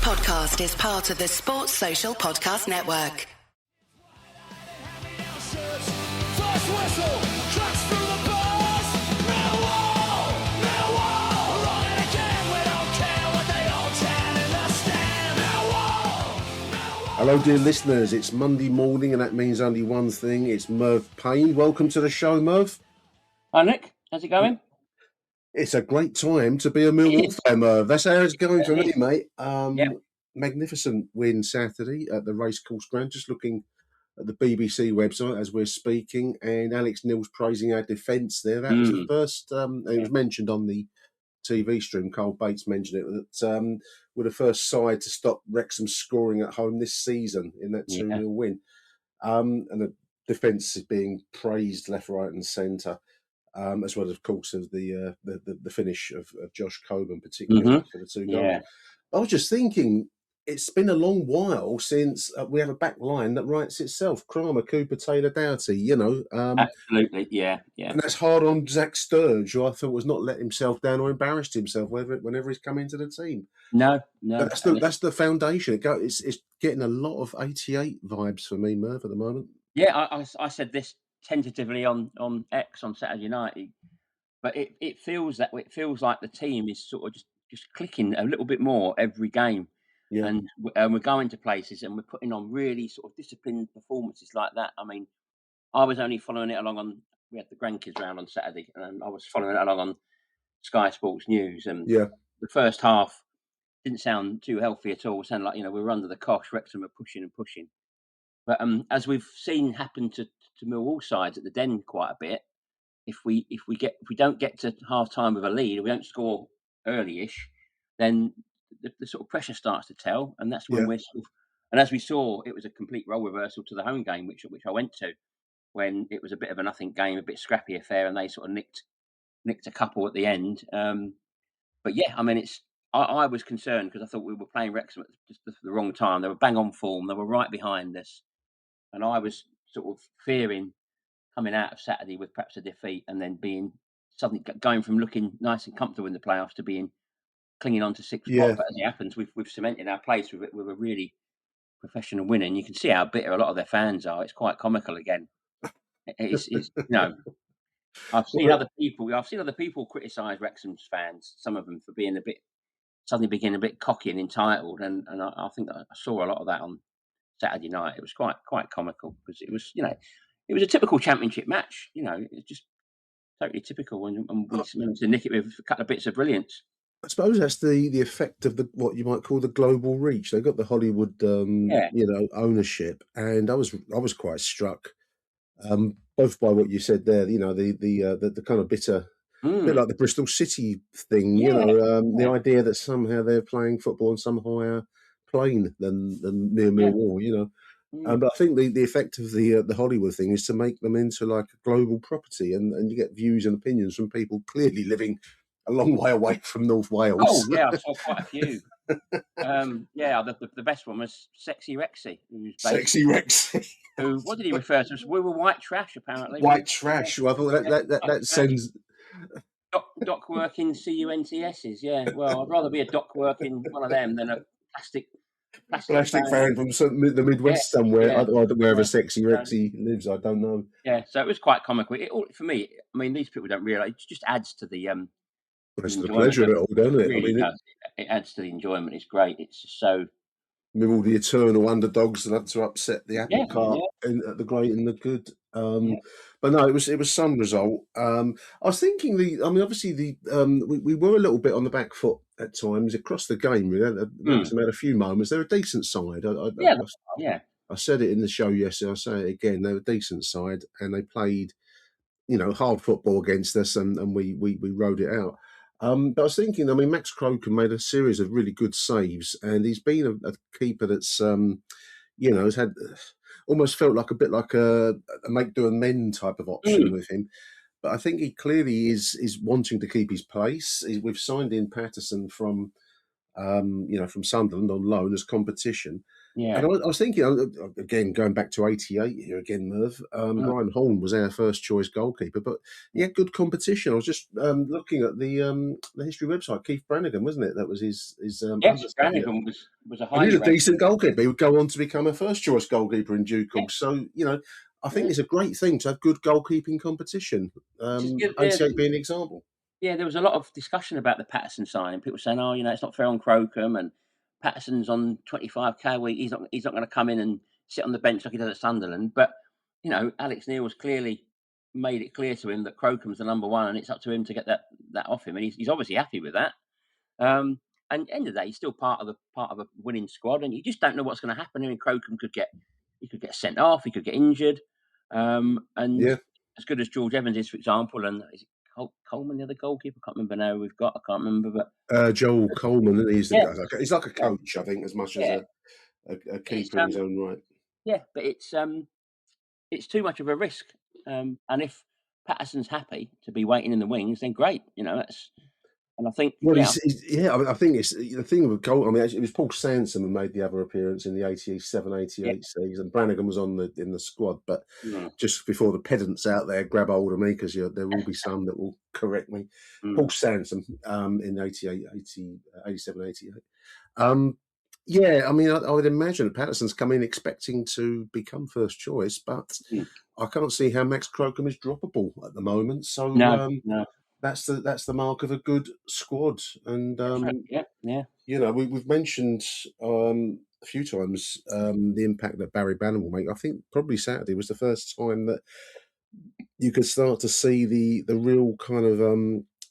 podcast is part of the Sports Social Podcast Network. First whistle, tracks through the bars. Millwall, running again. We don't care what they all chant in the stand. Millwall. Hello, dear listeners. It's Monday morning, and that means only one thing. It's Merv Payne. Welcome to the show, Merv. Hi, Nick. How's it going? It's a great time to be a Millwall fan, Merv. That's how it's going for me, mate. Magnificent win Saturday at the Racecourse Ground. Just looking at the BBC website as we're speaking, and Alex Neil's praising our defence there. That was the first. It was mentioned on the TV stream. Carl Bates mentioned it that we're the first side to stop Wrexham scoring at home this season in that 2-0 win, and the defence is being praised left, right, and centre. As well, of course, as the finish of Josh Coburn, particularly for the two goals. I was just thinking, it's been a long while since we have a back line that writes itself. Kramer, Cooper, Taylor, Doughty, Absolutely, yeah. And that's hard on Zach Sturge, who I thought was not let himself down or embarrassed himself whenever he's come into the team. No. But that's the foundation. It's getting a lot of 88 vibes for me, Merv, at the moment. Yeah, I said this tentatively on X on Saturday night, but it feels like the team is sort of just clicking a little bit more every game, and we're going to places and we're putting on really sort of disciplined performances like that. I mean, I was only following it along we had the grandkids round on Saturday, and I was following it along on Sky Sports News, and the first half didn't sound too healthy at all. It sounded like we were under the cosh. Wrexham were pushing, but as we've seen happen to Millwall sides at the Den quite a bit, if we don't get to half time with a lead, or we don't score early-ish, then the sort of pressure starts to tell, and that's when we're sort of, and as we saw, it was a complete role reversal to the home game, which I went to, when it was a bit of a nothing game, a bit scrappy affair, and they sort of nicked a couple at the end. But yeah, I mean, I was concerned because I thought we were playing Wrexham at just the wrong time. They were bang on form, they were right behind us, and I was sort of fearing coming out of Saturday with perhaps a defeat, and then suddenly going from looking nice and comfortable in the playoffs to clinging on to sixth spot. But as it happens, we've cemented our place with a really professional winner, and you can see how bitter a lot of their fans are. It's quite comical again. It's I've seen other people criticise Wrexham's fans, some of them for being suddenly being a bit cocky and entitled, and I think that I saw a lot of that on Saturday night. It was quite comical because it was it was a typical championship match. It's just totally typical, and we managed to nick it with a couple of bits of brilliance. I suppose that's the effect of what you might call the global reach. They got the Hollywood, ownership, and I was quite struck, both by what you said there. The kind of bitter, a bit like the Bristol City thing. The idea that somehow they're playing football on some higher plane than near Millwall. But I think the effect of the Hollywood thing is to make them into like a global property, and you get views and opinions from people clearly living a long way away from North Wales. Oh yeah, I saw quite a few. The best one was Sexy Rexy. Sexy Rexy. Who? What did he refer to us? We were white trash, apparently. White trash. Well, I thought that sends. Dock working CUNTSs. Yeah. Well, I'd rather be a dock working one of them than a plastic fan from the Midwest somewhere. Wherever Sexy Rexy lives, I don't know. Yeah, so it was quite comical. For me, I mean, these people don't realise, it just adds to the the pleasure of it all, doesn't it? Really does. It adds to the enjoyment. It's great. It's just so. With all the eternal underdogs that have to upset the apple cart at the great and the good. But no, it was some result. I was thinking obviously we were a little bit on the back foot at times across the game. We had a few moments. They're a decent side. I said it in the show yesterday. I'll say it again. They're a decent side, and they played, hard football against us, and we rode it out. But I was thinking, Max Croker made a series of really good saves, and he's been a keeper that's, has had almost felt like a bit like a make do and mend type of option with him. But I think he clearly is wanting to keep his place. We've signed in Patterson from from Sunderland on loan as competition. Yeah. And I was thinking, again, going back to '88 here again, Merv. Brian Horn was our first choice goalkeeper, but he had good competition. I was just looking at the history website. Keith Brannigan, wasn't it? That was his Yes, Brannigan was a and he highly was a decent rated. goalkeeper. He would go on to become a first choice goalkeeper in due course. So, I think it's a great thing to have good goalkeeping competition. Yeah, 88 being an example. yeah, there was a lot of discussion about the Patterson signing. People saying, "Oh, it's not fair on Crocombe, and Patterson's on 25k a week. He's not going to come in and sit on the bench like he does at Sunderland." But Alex Neil's clearly made it clear to him that Crocombe's the number one, and it's up to him to get that off him, and he's obviously happy with that. And at the end of the day, he's still part of a winning squad, and you just don't know what's going to happen. I mean, Crocombe could get sent off, he could get injured, and Yeah. as good as George Evans is, for example, and is it Coleman, the other goalkeeper? I can't remember now. We've got, I can't remember, but Joel Coleman, he's yeah, like a coach, I think, as much as yeah, a it's keeper in his own right. yeah, but it's too much of a risk. And if Patterson's happy to be waiting in the wings, then great. That's, and I think Well, I think it's the thing with goal. I mean, actually, it was Paul Sansom who made the other appearance in the 87-88 season. Brannigan was in the squad, but just before the pedants out there grab hold of me, because there will be some that will correct me. Paul Sansom in 87-88. Yeah, I mean, I would imagine Patterson's come in expecting to become first choice, but I can't see how Max Crocombe is droppable at the moment. So no. that's the mark of a good squad. And Yeah. we've mentioned a few times the impact that Barry Bannon will make. I think probably Saturday was the first time that you could start to see the real kind of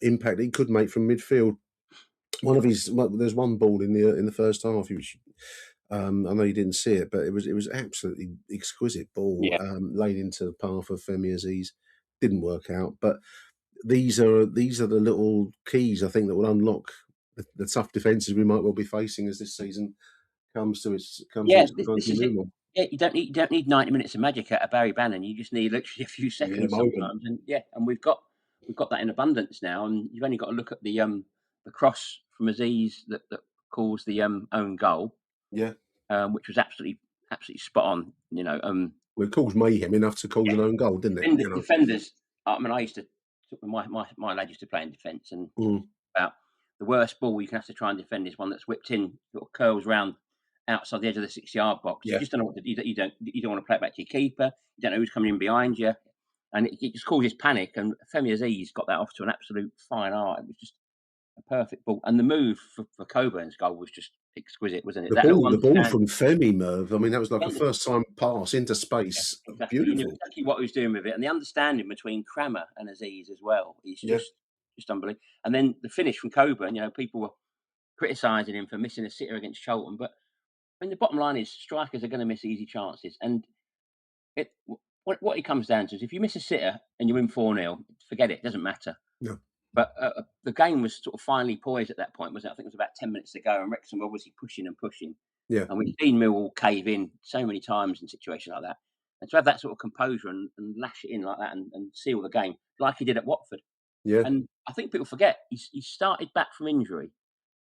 impact he could make from midfield. There's one ball in the first half, which I know you didn't see it, but it was absolutely exquisite ball laid into the path of Femi Aziz. Didn't work out, but these are the little keys I think that will unlock the tough defences we might well be facing as this season comes to its This is it. Yeah, you don't need 90 minutes of magic out of Barry Bannon. You just need literally a few seconds sometimes, and we've got that in abundance now. And you've only got to look at the cross from Aziz that caused the own goal, which was absolutely spot on. Well, it caused mayhem enough to cause an own goal, didn't it? Defenders. I mean, I used to my lad used to play in defence, and about the worst ball you can have to try and defend is one that's whipped in, sort of curls round outside the edge of the 6-yard box. You just don't know what to do. You don't want to play it back to your keeper. You don't know who's coming in behind you, and it just causes panic. And Femi Aziz got that off to an absolute fine art. It was just a perfect ball, and the move for Coburn's goal was just exquisite, wasn't it? The ball from Femi, Merv. I mean, that was like a first time pass into space. Yeah, exactly. Beautiful. He knew exactly what he was doing with it, and the understanding between Cramer and Aziz as well is just unbelievable. And then the finish from Coburn. People were criticising him for missing a sitter against Charlton, but I mean, the bottom line is strikers are going to miss easy chances, and what it comes down to is if you miss a sitter and you win 4-0, forget it. It doesn't matter. No. But the game was sort of finally poised at that point, wasn't it? I think it was about 10 minutes to go, and Wrexham were obviously pushing and pushing. Yeah. And we've seen Millwall cave in so many times in situations like that. And to have that sort of composure and lash it in like that and seal the game, like he did at Watford. Yeah. And I think people forget, he started back from injury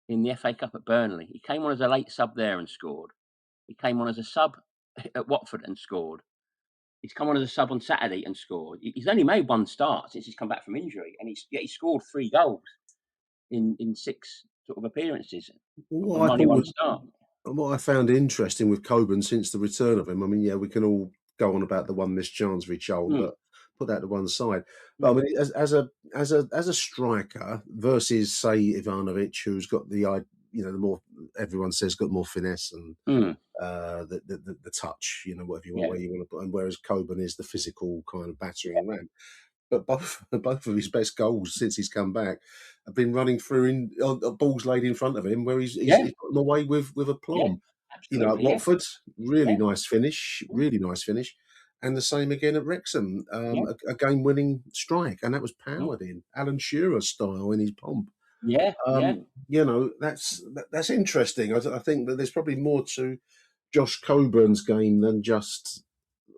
in the FA Cup at Burnley. He came on as a late sub there and scored. He came on as a sub at Watford and scored. He's come on as a sub on Saturday and scored. He's only made one start since he's come back from injury, and he scored 3 goals in 6 sort of appearances. What I found interesting with Coburn since the return of him, I mean, we can all go on about the one missed chance for each old, but put that to one side. But I mean, as a striker versus say Ivanovic, who's got the more everyone says got more finesse and the touch, whatever you want, where you want to put, and whereas Coburn is the physical kind of battering ram. But both of his best goals since he's come back have been running through balls laid in front of him, where he's put them away with a plum. At Watford, really nice finish, and the same again at Wrexham, a game-winning strike, and that was powered in Alan Shearer style in his pomp. That's interesting. I think that there's probably more to Josh Coburn's game than just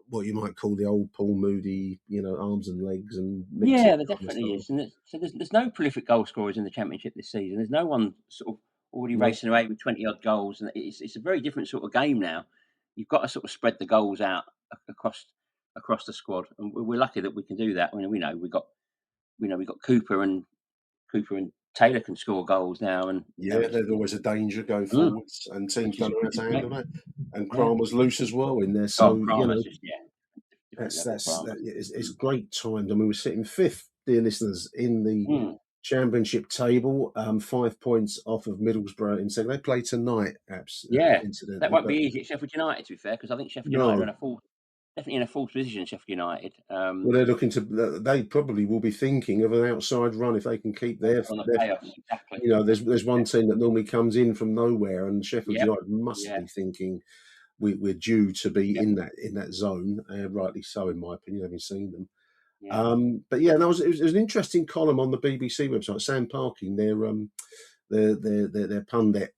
what you might call the old Paul Moody, arms and legs and there definitely is. And there's no prolific goal scorers in the Championship this season. There's no one sort of already No. racing away with 20-odd goals, and it's a very different sort of game now. You've got to sort of spread the goals out across the squad, and we're lucky that we can do that. I mean, we know we've got Cooper and Taylor can score goals now, and Yeah, there's always a danger going mm, forwards, and teams which is don't know how to great. handle that. And Yeah. Kramer's loose as well in there, Oh, so Kramer's just different that's level. Kramer. it's great timed. I mean, we're sitting fifth, dear listeners, in the Mm. Championship table, 5 points off of Middlesbrough in second. They play tonight, Yeah, that incidentally, won't be but easy at Sheffield United, to be fair, because I think Sheffield United are no. in a definitely in a fourth position. Sheffield United, Well, they're looking to. They probably will be thinking of an outside run if they can keep on the their. playoffs, exactly. You know, there's one team that normally comes in from nowhere, and Sheffield Yeah, United must yeah, be thinking we're due to be yeah, in that zone. Rightly so, in my opinion, having seen them. yeah, But yeah, it was an interesting column on the BBC website. Sam Parkin, their pundit.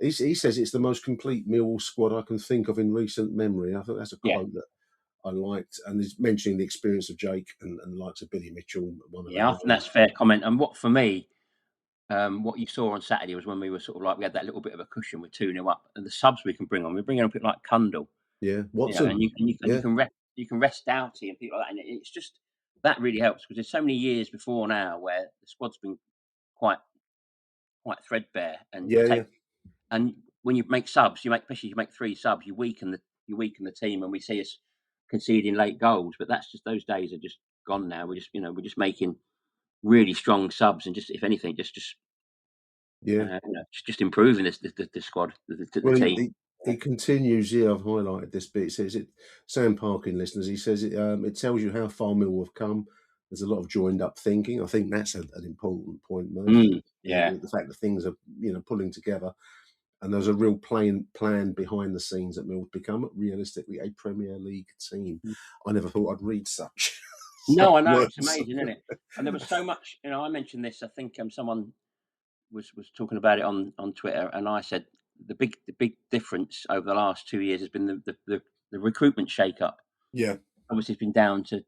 He says it's the most complete Millwall squad I can think of in recent memory. I thought that's a yeah, quote that I liked, and he's mentioning the experience of Jake and the likes of Billy Mitchell, one of the yeah. I think nine. that's a fair comment. And what for me, what you saw on Saturday was when we were sort of like we had that little bit of a cushion with 2-0 up, and the subs we can bring on. We're bringing on people like Kundle, Yeah, and Watson. you Yeah, can rest Doughty and people like that. And it's just that really helps because there's so many years before now where the squad's been quite threadbare, and yeah, yeah. when you make subs, especially you make 3 subs, you weaken the team, and we see us conceding late goals. But that's just those days are just gone now. We're just making really strong subs, and just if anything, Yeah. just improving the squad, the Well, team. he continues. Yeah, I've highlighted this bit. It says it. Sam Parkin, listeners. He says it tells you how far Millwall have come. There's a lot of joined up thinking. I think that's an important point, Merv. Yeah, The fact that things are pulling together, and there's a real plan behind the scenes that Millwall become realistically a Premier League team. I never thought I'd read such no, I know it's words. amazing, isn't it? And there was so much. I mentioned this. I think someone was talking about it on Twitter, and I said the big difference over the last 2 years has been the recruitment shake up. Yeah, Obviously, it's been down to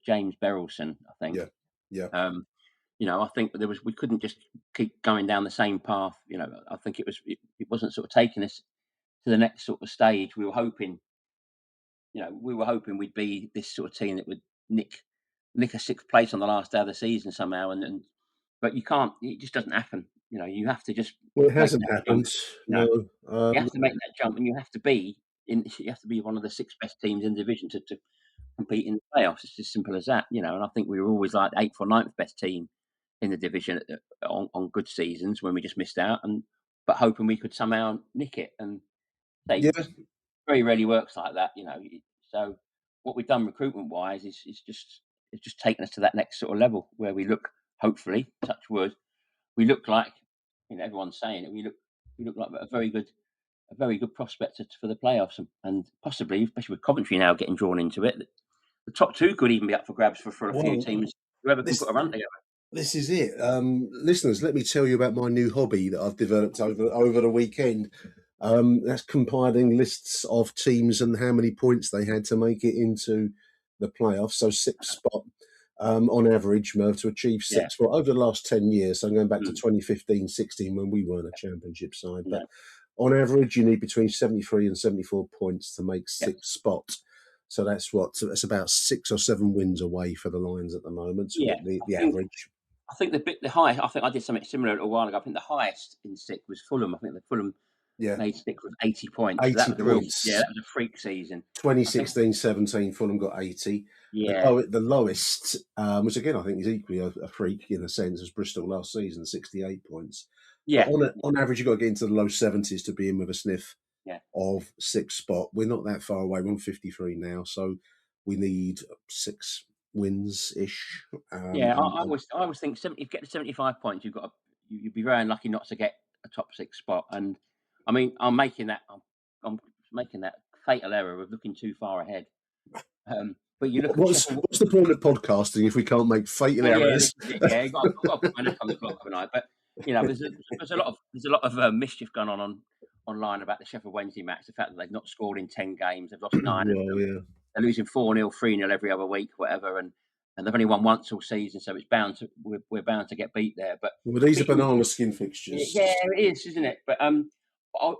James Berylson, I think. yeah, yeah, I think we couldn't just keep going down the same path. I think it wasn't sort of taking us to the next sort of stage. We were hoping we'd be this sort of team that would nick a sixth place on the last day of the season somehow, but you can't. It just doesn't happen. You have to just well, it make hasn't that jump. happened. No, No, you have to make that jump, and you have to be one of the 6 best teams in the division to compete in the playoffs. It's as simple as that. And I think we were always like 8th or 9th best team in the division on good seasons when we just missed out, but hoping we could somehow nick it. And they yeah, very rarely works like that. So what we've done recruitment wise is just taken us to that next sort of level where we look, hopefully, touch wood, we look like, everyone's saying it. We look like a very good prospect for the playoffs, and possibly, especially with Coventry now getting drawn into it, the top 2 could even be up for grabs for a few well, teams. Whoever can this put a run together. this is it. Listeners, let me tell you about my new hobby that I've developed over the weekend. That's compiling lists of teams and how many points they had to make it into the playoffs. So 6th spot on average, Merv, to achieve Yeah. 6th spot over the last 10 years. So I'm going back to Mm. 2015-16 when we weren't a championship side. No. But on average, you need between 73 and 74 points to make Yeah. 6th spot. So that's about 6 or 7 wins away for the Lions at the moment to Yeah. get the average. I think the high. I think I did something similar a while ago. I think the highest in 6th was Fulham. I think the Fulham Yeah, made 6th with 80 points. So that 80 was points. that was a freak season. I think 2016-17, Fulham got 80. yeah, The lowest, which again I think is equally a freak in a sense, was Bristol last season, 68 points. But yeah, on average, you've got to get into the low 70s to be in with a sniff yeah. of 6th spot. We're not that far away. We're on 53 now, so we need 6 wins ish. Yeah, I always think if you get to 75 points, you'd be very unlucky not to get a top 6 spot. And I mean, I'm making that fatal error of looking too far ahead. But you look at What's Sheffield. the point of podcasting if we can't make fatal Well, yeah, errors? this is it. Yeah, I've got to put my neck on the clock tonight. But there's a lot of mischief going on online about the Sheffield Wednesday match. The fact that they've not scored in 10 games, they've lost 9 of Well, them. yeah. They're losing 4-0, 3-0 every other week, whatever. And and they've only won once all season, so it's bound to we're bound to get beat there. But Well, these are banana skin fixtures. yeah, it is, isn't it? But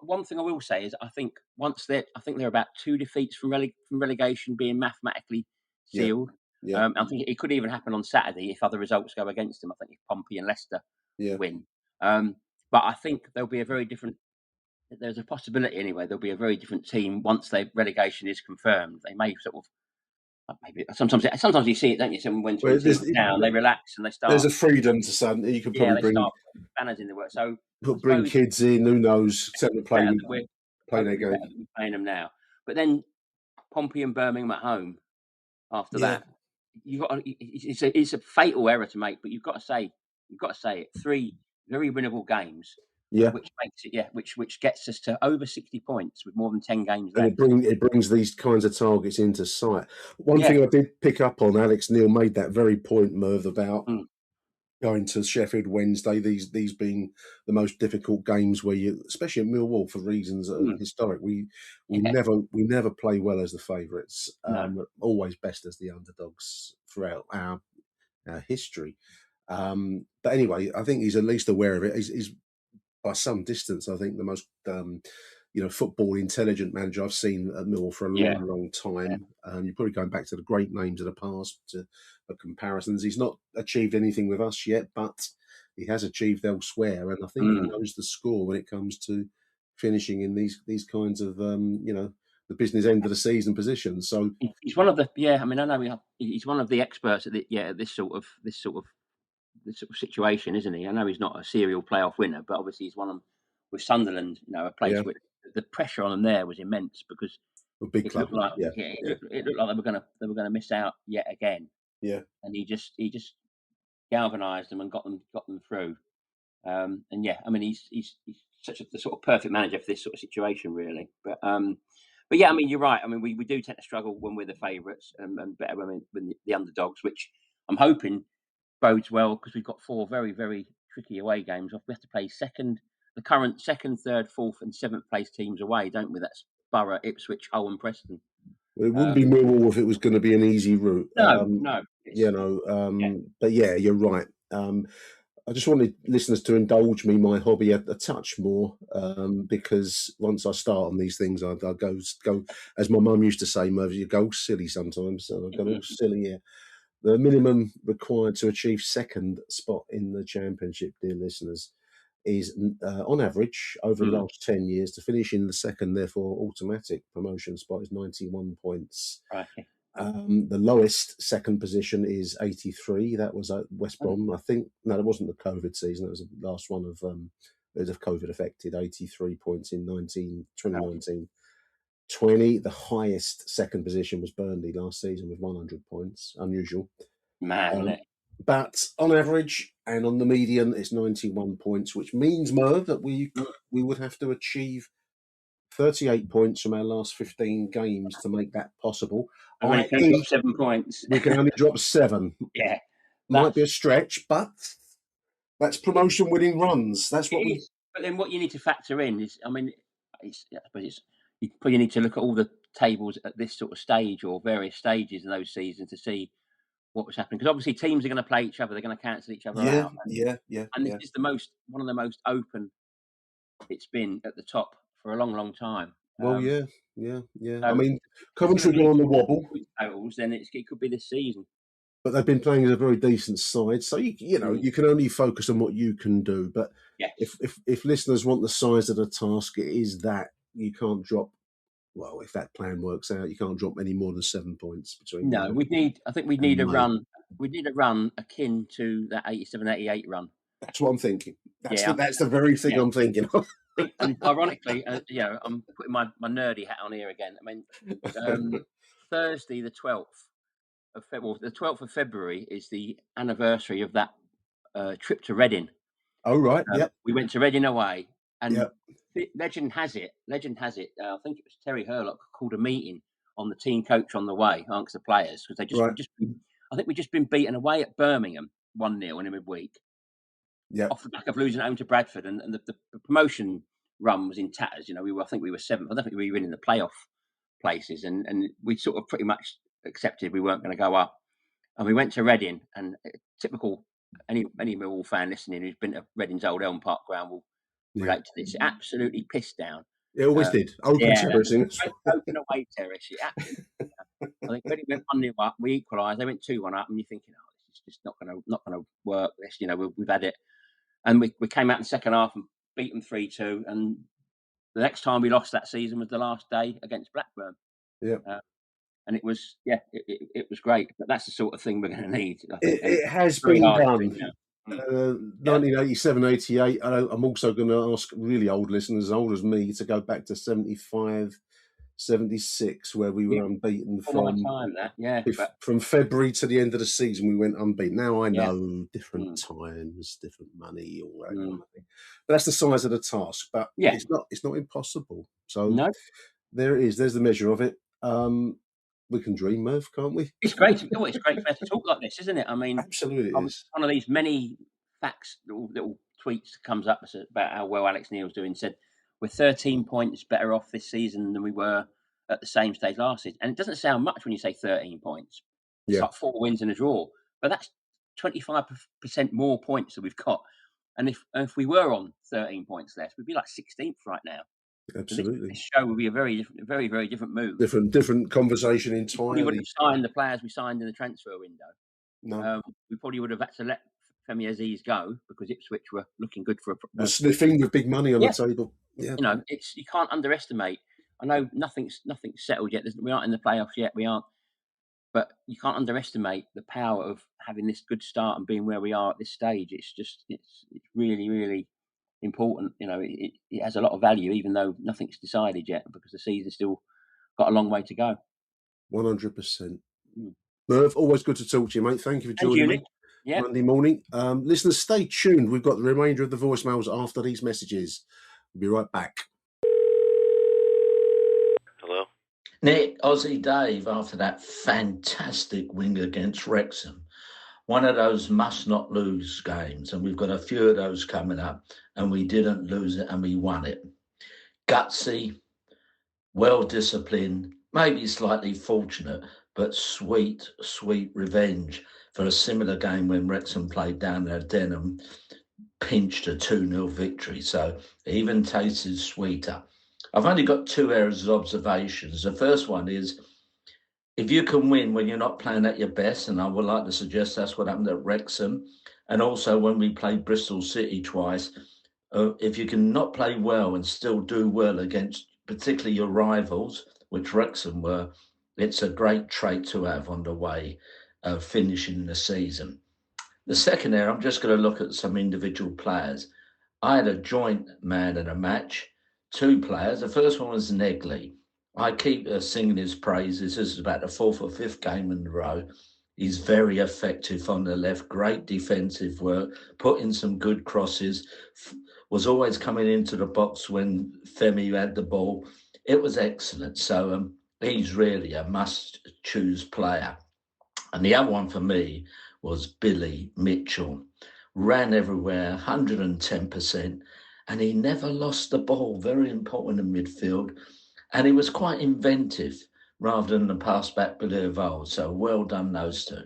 one thing I will say is I think they're about 2 defeats from relegation being mathematically Yeah, sealed. yeah, I think it could even happen on Saturday if other results go against them. I think if Pompey and Leicester yeah. win, but I think there'll be a very different. There's a possibility anyway. There'll be a very different team once their relegation is confirmed. They may sort of maybe sometimes you see it, don't you? Someone when Well, teams are down, they relax and they there's start. a freedom to some. You could Yeah, probably they start putting banners in the work. So I bring suppose kids in. Who knows? Set them better playing that we're their hopefully game. better that we're playing them now. But then Pompey and Birmingham at home after Yeah, that, it's a fatal error to make. But you've got to say it. 3 very winnable games, yeah. which makes it which gets us to over 60 points with more than 10 games And left. it brings these kinds of targets into sight. One Yeah. thing I did pick up on, Alex Neil made that very point, Merv, about Mm. going to Sheffield Wednesday. These being the most difficult games where you, especially at Millwall, for reasons that are historic, we Yeah. never play well as the favourites. No. Always best as the underdogs throughout our history. But anyway, I think he's at least aware of it. He's by some distance, I think, the most football intelligent manager I've seen at Millwall for a Yeah. long Yeah. time. You're probably going back to the great names of the past for comparisons. He's not achieved anything with us yet, but he has achieved elsewhere, and I think he knows the score when it comes to finishing in these kinds of the business end of the season positions. So He's one of the I mean I know he's one of the experts at this sort of situation, isn't he? I know he's not a serial playoff winner, but obviously he's won them with Sunderland, a place yeah, where the pressure on them there was immense because a big it club. looked like Yeah, it looked like they were gonna miss out yet again. yeah. And he just galvanised them and got them through. And yeah, I mean he's such the sort of perfect manager for this sort of situation, really. But yeah, I mean you're right. I mean we do tend to struggle when we're the favourites and better when the underdogs, which I'm hoping bodes well because we've got 4 very, very tricky away games. We have to play the current second, third, fourth, and seventh place teams away, don't we? That's Borough, Ipswich, Hull, and Preston. Well, it wouldn't be Millwall if it was going to be an easy route. No, yeah, But yeah, you're right. I just wanted listeners to indulge me my hobby a touch more because once I start on these things, I go as my mum used to say, Merv, you go silly sometimes, and I got all silly here. The minimum required to achieve second spot in the championship, dear listeners, is on average over the last 10 years to finish in the second, therefore automatic promotion spot is 91 points. right. The lowest second position is 83. That was at West Brom. I think, no, it wasn't the COVID season. That was the last one of COVID affected, 83 points in 2019. 20. The highest second position was Burnley last season with 100 points. Unusual. Man, isn't it? But on average and on the median, it's 91 points, which means, Merv, that we would have to achieve 38 points from our last 15 games to make that possible. I'm only going to drop 7 points. We can only drop 7. Yeah, Might be a stretch, but that's promotion winning runs. That's what we. But then what you need to factor in is, I mean, I suppose you probably need to look at all the tables at this sort of stage or various stages in those seasons to see what was happening because obviously teams are going to play each other. They're going to cancel each other out. And this is one of the most open it's been at the top for a long time. Well, yeah. So I mean, Coventry go on the wobble, totals, then it could be this season. but they've been playing as a very decent side. So you can only focus on what you can do. But if listeners want the size of the task, it is that you can't drop. Well, if that plan works out, you can't drop any more than 7 points between. No, I think we'd need a run. We'd need a run akin to that 87-88 run. That's what I'm thinking. That's the very thing I'm thinking of. And ironically, I'm putting my nerdy hat on here again. I mean, Thursday, the 12th of February. The 12th of February is the anniversary of that trip to Reading. Oh right, We went to Reading away, and legend has it. I think it was Terry Hurlock called a meeting on the team coach on the way amongst the players because I think we'd just been beaten away at Birmingham 1-0 in a midweek. Yeah, off the back of losing at home to Bradford, and the promotion run was in tatters. I think we were 7th. I don't think we were in the playoff places, and we sort of pretty much accepted we weren't going to go up. And we went to Reading, and typical any Millwall fan listening who's been to Reading's old Elm Park ground will relate to this. Absolutely pissed down. It always did. Open terrace. Open away terrace. It absolutely pissed down. I think Reading went 1-0 up. We equalised. They went 2-1 up, and you're thinking, oh, this is just not going to work. This, we've had it. And we came out in the second half and beat them 3-2. And the next time we lost that season was the last day against Blackburn. Yeah. And it was, it was great. But that's the sort of thing we're going to need. I think. It has been done. 1987, 88. I'm also going to ask really old listeners, as old as me, to go back to 75, 76, where we were unbeaten from February to the end of the season. We went unbeaten. Now I know different times, different money, all that kind of thing. But that's the size of the task. But it's not impossible. So there it is. There's the measure of it. We can dream, Merv, can't we? It's great. It's great for us to talk like this, isn't it? I mean, absolutely, it's one of these many facts, little tweets that comes up about how well Alex Neil's doing. Said we're 13 points better off this season than we were at the same stage last season, and it doesn't sound much when you say 13 points. It's like 4 wins and a draw, but that's 25% more points that we've got. And if we were on 13 points less, we'd be like 16th right now. Absolutely. This show would be a very, very, very different move. Different conversation entirely. We would have signed the players we signed in the transfer window. No. We probably would have had to let Femi Aziz go because Ipswich were looking good for a sniffing with big money on the table. Yeah. You can't underestimate. I know nothing's settled yet. We aren't in the playoffs yet. We aren't. But you can't underestimate the power of having this good start and being where we are at this stage. It's really, really important. It has a lot of value, even though nothing's decided yet, because the season's still got a long way to go. 100%. Merv, always good to talk to you, mate. Thank you for joining me Monday morning. Listeners, stay tuned. We've got the remainder of the voicemails after these messages. We'll be right back. Hello? Nick, Aussie Dave, after that fantastic win against Wrexham. One of those must-not-lose games, and we've got a few of those coming up, and we didn't lose it, and we won it. Gutsy, well-disciplined, maybe slightly fortunate, but sweet, sweet revenge for a similar game when Wrexham played down there at Denham, pinched a 2-0 victory, so it even tasted sweeter. I've only got 2 areas of observations. The first one is, if you can win when you're not playing at your best, and I would like to suggest that's what happened at Wrexham, and also when we played Bristol City twice, if you can not play well and still do well against particularly your rivals, which Wrexham were, it's a great trait to have on the way of finishing the season. The second area, I'm just going to look at some individual players. I had a joint man in a match, 2 players. The first one was Negley. I keep singing his praises. This is about the 4th or 5th game in a row. He's very effective on the left, great defensive work, put in some good crosses, was always coming into the box when Femi had the ball. It was excellent. So he's really a must-choose player. And the other one for me was Billy Mitchell. Ran everywhere, 110%, and he never lost the ball. Very important in midfield. And he was quite inventive rather than the pass-back Billy of old. So well done, those 2.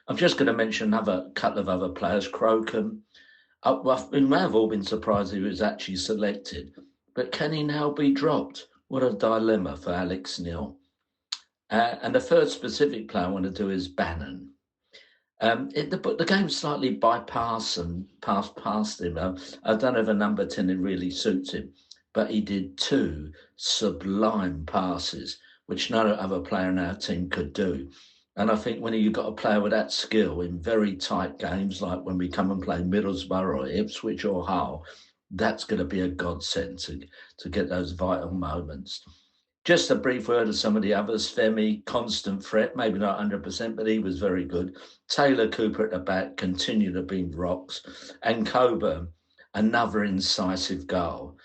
I'm just going to mention a couple of other players. Crocombe. We may have all been surprised he was actually selected. But can he now be dropped? What a dilemma for Alex Neil. And the third specific player I want to do is Bannon. The game slightly bypassed and passed past him. I don't know if a number 10 really suits him. But he did 2 sublime passes, which no other player in our team could do. And I think when you've got a player with that skill in very tight games, like when we come and play Middlesbrough or Ipswich or Hull, that's going to be a godsend to get those vital moments. Just a brief word of some of the others. Femi, constant threat, maybe not 100%, but he was very good. Taylor Cooper at the back, continued to be rocks. And Coburn, another incisive goal.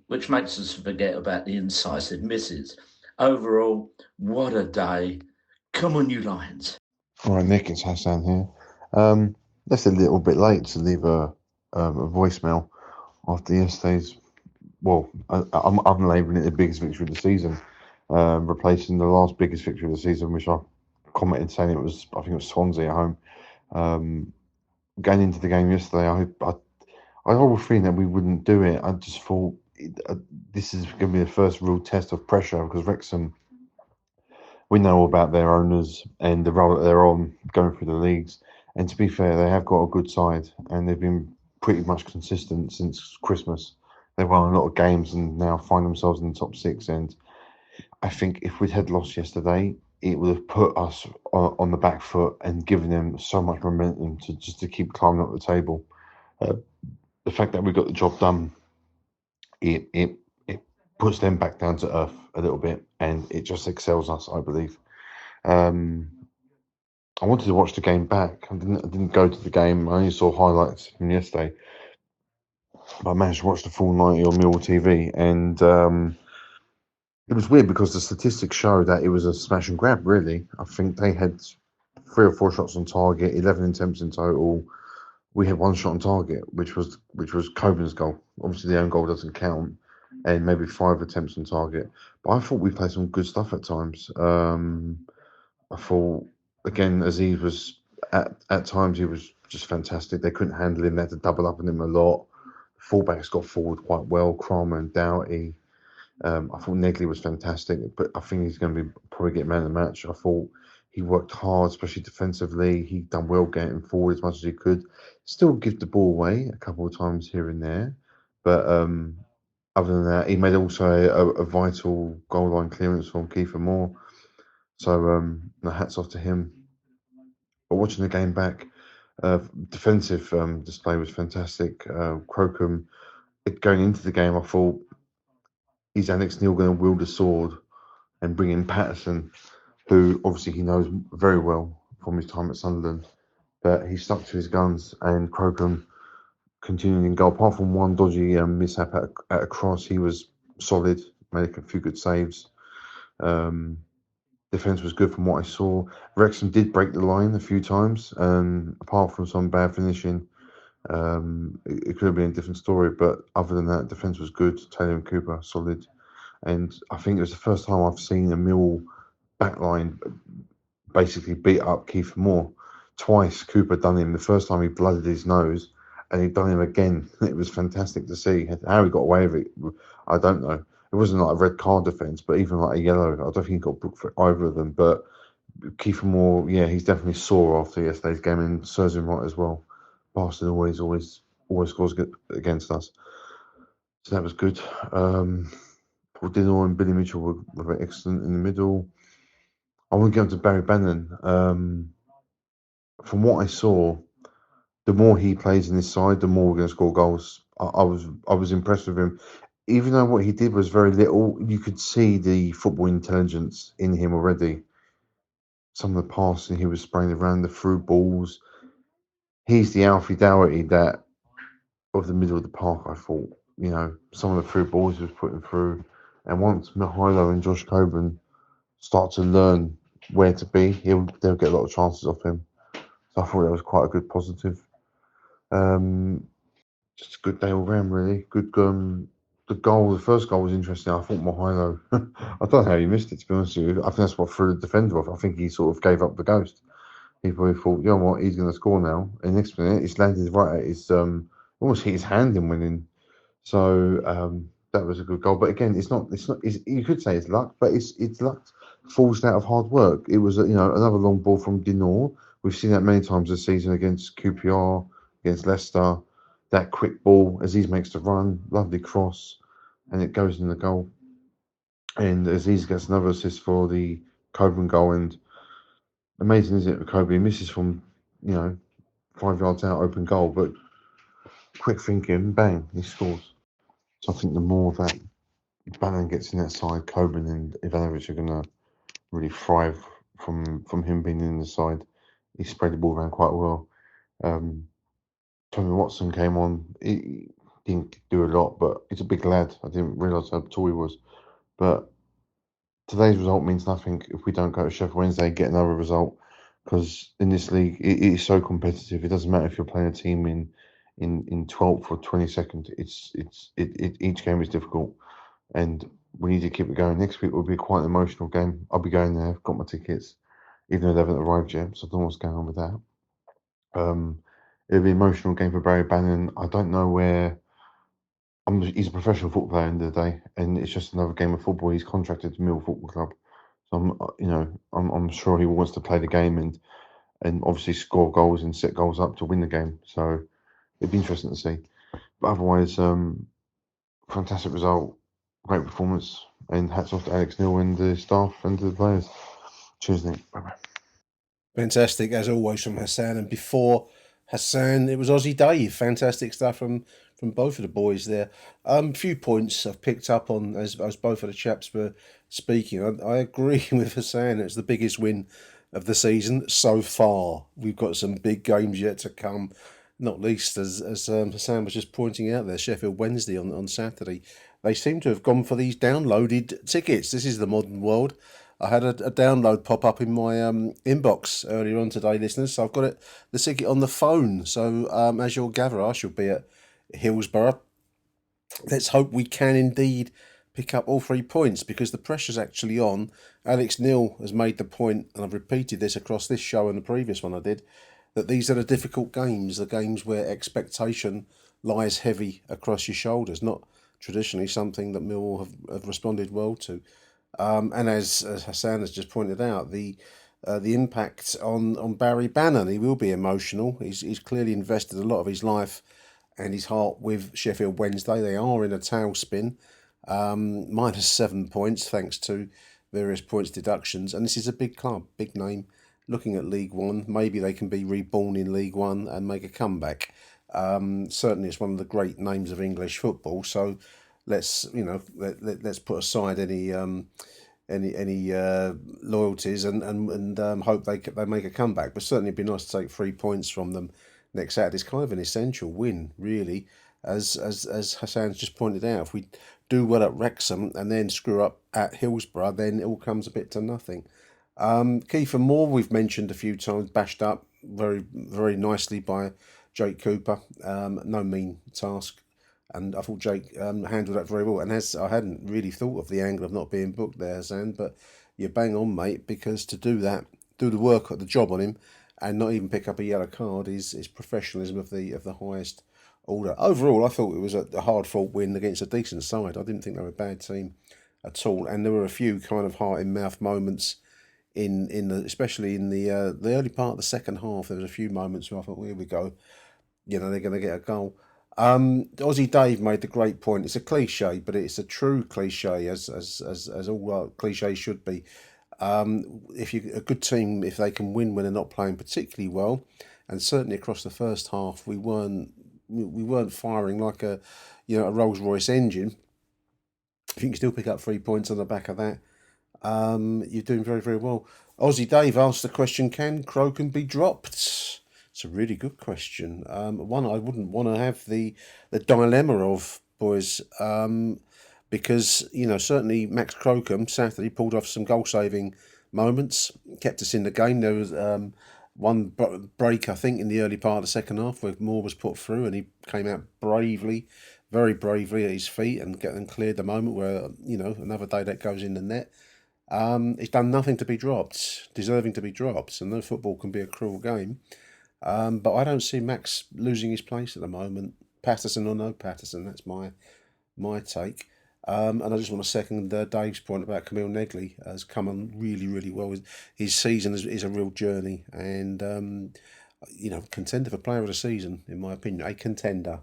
Which makes us forget about the incisive misses. Overall, what a day. Come on, you Lions. All right, Nick, it's Hasan here. That's a little bit late to leave a voicemail after yesterday's, I'm labelling it the biggest victory of the season, replacing the last biggest victory of the season, which I commented saying I think it was Swansea at home. Going into the game yesterday, I had a horrible feeling that we wouldn't do it. I just thought this is going to be the first real test of pressure because Wrexham, we know all about their owners and the role that they're on going through the leagues. And to be fair, they have got a good side and they've been pretty much consistent since Christmas. They've won a lot of games and now find themselves in the top 6. And I think if we'd had lost yesterday, it would have put us on the back foot and given them so much momentum to keep climbing up the table. The fact that we got the job done, it puts them back down to earth a little bit, and it just excels us, I believe. I wanted to watch the game back. I didn't go to the game. I only saw highlights from yesterday, but I managed to watch the full 90 on Millwall TV, and it was weird because the statistics show that it was a smash and grab. Really, I think they had 3 or 4 shots on target, 11 attempts in total. We had 1 shot on target, which was Coburn's goal. Obviously, the own goal doesn't count, and maybe 5 attempts on target. But I thought we played some good stuff at times. I thought again, Aziz was at times he was just fantastic. They couldn't handle him; they had to double up on him a lot. Fullbacks got forward quite well. Kramer and Doughty. I thought Negley was fantastic, but I think he's going to probably get man of the match. I thought he worked hard, especially defensively. He done well getting forward as much as he could. Still give the ball away a couple of times here and there, but other than that, he made also a vital goal line clearance from Kiefer Moore. So hats off to him. But watching the game back, defensive display was fantastic. Crocombe, going into the game, I thought, is Alex Neil going to wield the sword and bring in Patterson, who obviously he knows very well from his time at Sunderland, but he stuck to his guns, and Crocombe continuing in goal. Apart from one dodgy mishap at a cross, he was solid, made a few good saves. Defence was good from what I saw. Wrexham did break the line a few times, apart from some bad finishing. It could have been a different story, but other than that, defence was good. Taylor and Cooper, solid. And I think it was the first time I've seen a Mill backline basically beat up Kiefer Moore. Twice Cooper done him. The first time he blooded his nose, and he'd done him again. It was fantastic to see. How he got away with it, I don't know. It wasn't like a red card defence, but even like a yellow, I don't think he got booked for either of them. But Kiefer Moore, yeah, he's definitely sore after yesterday's game, and serves him right as well. Bastard always scores against us. So that was good. Paul Dillon and Billy Mitchell were very excellent in the middle. I want to get on to Barry Bannon. From what I saw, the more he plays in this side, the more we're going to score goals. I was impressed with him. Even though what he did was very little, you could see the football intelligence in him already. Some of the passing he was spraying around, the through balls. He's the Alfie Doughty that of the middle of the park, I thought. You know, some of the through balls he was putting through. And once Mihailo and Josh Coburn start to learn where to be, they'll get a lot of chances off him. So I thought that was quite a good positive. Just a good day all round, really. Good. The first goal was interesting. I thought Mihailo, I don't know how he missed it, to be honest with you. I think that's what threw the defender off. I think he sort of gave up the ghost. He probably thought, you know what, he's going to score now. And next minute, it's landed right at his, almost hit his hand in winning. So that was a good goal. But again, you could say it's luck, but it's luck forged out of hard work. It was, another long ball from Dinor. We've seen that many times this season against QPR, against Leicester. That quick ball, Aziz makes the run, lovely cross, and it goes in the goal. And Aziz gets another assist for the Coburn goal. And amazing, isn't it? Kobe misses from, 5 yards out, open goal, but quick thinking, bang, he scores. So I think the more that Bannon gets in that side, Coburn and Ivanovic are going to really thrive from him being in the side. He spread the ball around quite well. Tommy Watson came on. He didn't do a lot, but he's a big lad. I didn't realise how tall he was. But today's result means nothing if we don't go to Sheffield Wednesday and get another result. Because in this league, it is so competitive. It doesn't matter if you're playing a team in 12th or 22nd. Each game is difficult, and we need to keep it going. Next week will be quite an emotional game. I'll be going there. I've got my tickets, even though they haven't arrived yet. So I don't know what's going on with that. It'll be an emotional game for Barry Bannon. I don't know where. He's a professional football player at the end of the day, and it's just another game of football. He's contracted to Millwall Football Club, so I'm sure he wants to play the game and obviously score goals and set goals up to win the game. So it'd be interesting to see. But otherwise, fantastic result, great performance, and hats off to Alex Neil and the staff and the players. Cheers, Nick. Bye bye. Fantastic, as always, from Hasan. And before Hasan, it was Aussie Dave. Fantastic stuff from both of the boys there. A few points I've picked up on as both of the chaps were speaking. I agree with Hasan. It's the biggest win of the season so far. We've got some big games yet to come, not least as Hasan was just pointing out there, Sheffield Wednesday on Saturday. They seem to have gone for these downloaded tickets. This is the modern world. I had a download pop up in my inbox earlier on today, listeners. So I've got the ticket on the phone. So as you'll gather, I shall be at Hillsborough. Let's hope we can indeed pick up all 3 points, because the pressure's actually on. Alex Neil has made the point, and I've repeated this across this show and the previous one I did, that these are the difficult games, the games where expectation lies heavy across your shoulders, not traditionally something that Millwall have responded well to. And as Hasan has just pointed out, the impact on Barry Bannon, he will be emotional. He's clearly invested a lot of his life and his heart with Sheffield Wednesday. They are in a tailspin, minus 7 points thanks to various points deductions. And this is a big club, big name, looking at League One. Maybe they can be reborn in League One and make a comeback. Certainly, it's one of the great names of English football. So let's put aside any loyalties and hope they make a comeback. But certainly, it'd be nice to take 3 points from them next Saturday. It's kind of an essential win, really, as Hasan's just pointed out. If we do well at Wrexham and then screw up at Hillsborough, then it all comes a bit to nothing. Kiefer Moore, we've mentioned a few times, bashed up very, very nicely by Jake Cooper. No mean task. And I thought Jake handled that very well. And as I hadn't really thought of the angle of not being booked there, Hasan, but you're bang on, mate, because to do that, do the work, the job on him, and not even pick up a yellow card is professionalism of the highest order. Overall, I thought it was a hard-fought win against a decent side. I didn't think they were a bad team at all. And there were a few kind of heart-in-mouth moments especially in the early part of the second half. There was a few moments where I thought, well, here we go. They're going to get a goal. Aussie Dave made the great point. It's a cliche, but it's a true cliche, as all cliches should be. If you a good team, if they can win when they're not playing particularly well, and certainly across the first half, we weren't firing like a Rolls Royce engine. If you can still pick up 3 points on the back of that, you're doing very, very well. Aussie Dave asked the question: can Crocombe be dropped? It's a really good question. One I wouldn't want to have the dilemma of, boys, because certainly Max Crocombe Saturday pulled off some goal saving moments, kept us in the game. There was one break, I think, in the early part of the second half where Moore was put through and he came out bravely, very bravely at his feet and cleared the moment where another day that goes in the net. He's done nothing to be dropped, deserving to be dropped, and no football can be a cruel game. But I don't see Max losing his place at the moment. Patterson or no Patterson, that's my take. And I just want to second Dave's point about Camille Negley. Has come on really, really well. His season is a real journey, and contender for player of the season, in my opinion, a contender.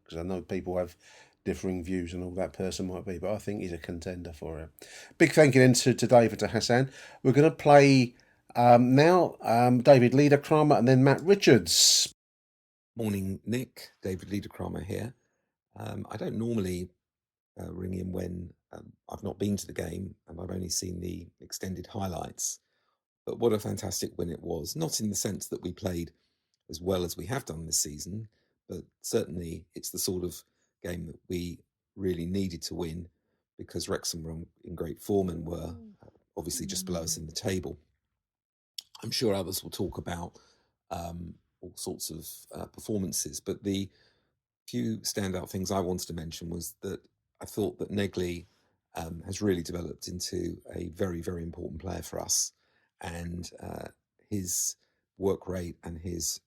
Because I know people have differing views on all that person might be, but I think he's a contender for it. Big thank you then to Dave and to Hasan. We're going to play now David Leadercramer and then Matt Richards. Morning, Nick. David Leadercramer here. I don't normally ring in when I've not been to the game and I've only seen the extended highlights. But what a fantastic win it was. Not in the sense that we played as well as we have done this season, but certainly it's the sort of game that we really needed to win because Wrexham were in great form and were obviously just below us in the table. I'm sure others will talk about all sorts of performances, but the few standout things I wanted to mention was that I thought that Negley has really developed into a very, very important player for us. and his work rate and his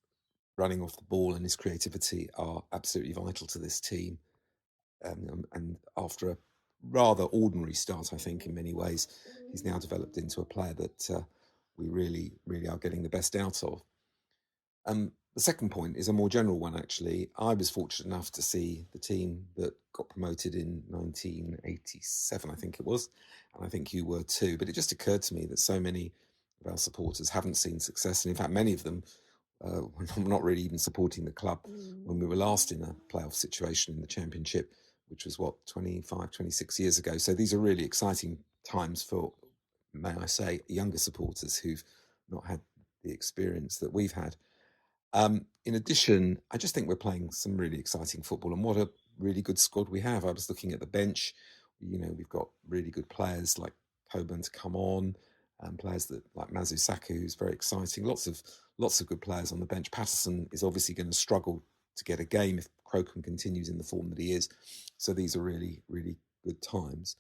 running off the ball and his creativity are absolutely vital to this team. And after a rather ordinary start, I think, in many ways, he's now developed into a player that we really, really are getting the best out of. The second point is a more general one, actually. I was fortunate enough to see the team that got promoted in 1987, I think it was, and I think you were too. But it just occurred to me that so many of our supporters haven't seen success, and in fact, many of them were not really even supporting the club when we were last in a playoff situation in the Championship, which was, 25, 26 years ago. So these are really exciting times for, may I say, younger supporters who've not had the experience that we've had. In addition, I just think we're playing some really exciting football, and what a really good squad we have. I was looking at the bench. We've got really good players like Coburn to come on, and players that like Mazu Saka, who's very exciting. Lots of good players on the bench. Patterson is obviously going to struggle to get a game if Crocombe continues in the form that he is. So these are really, really good times.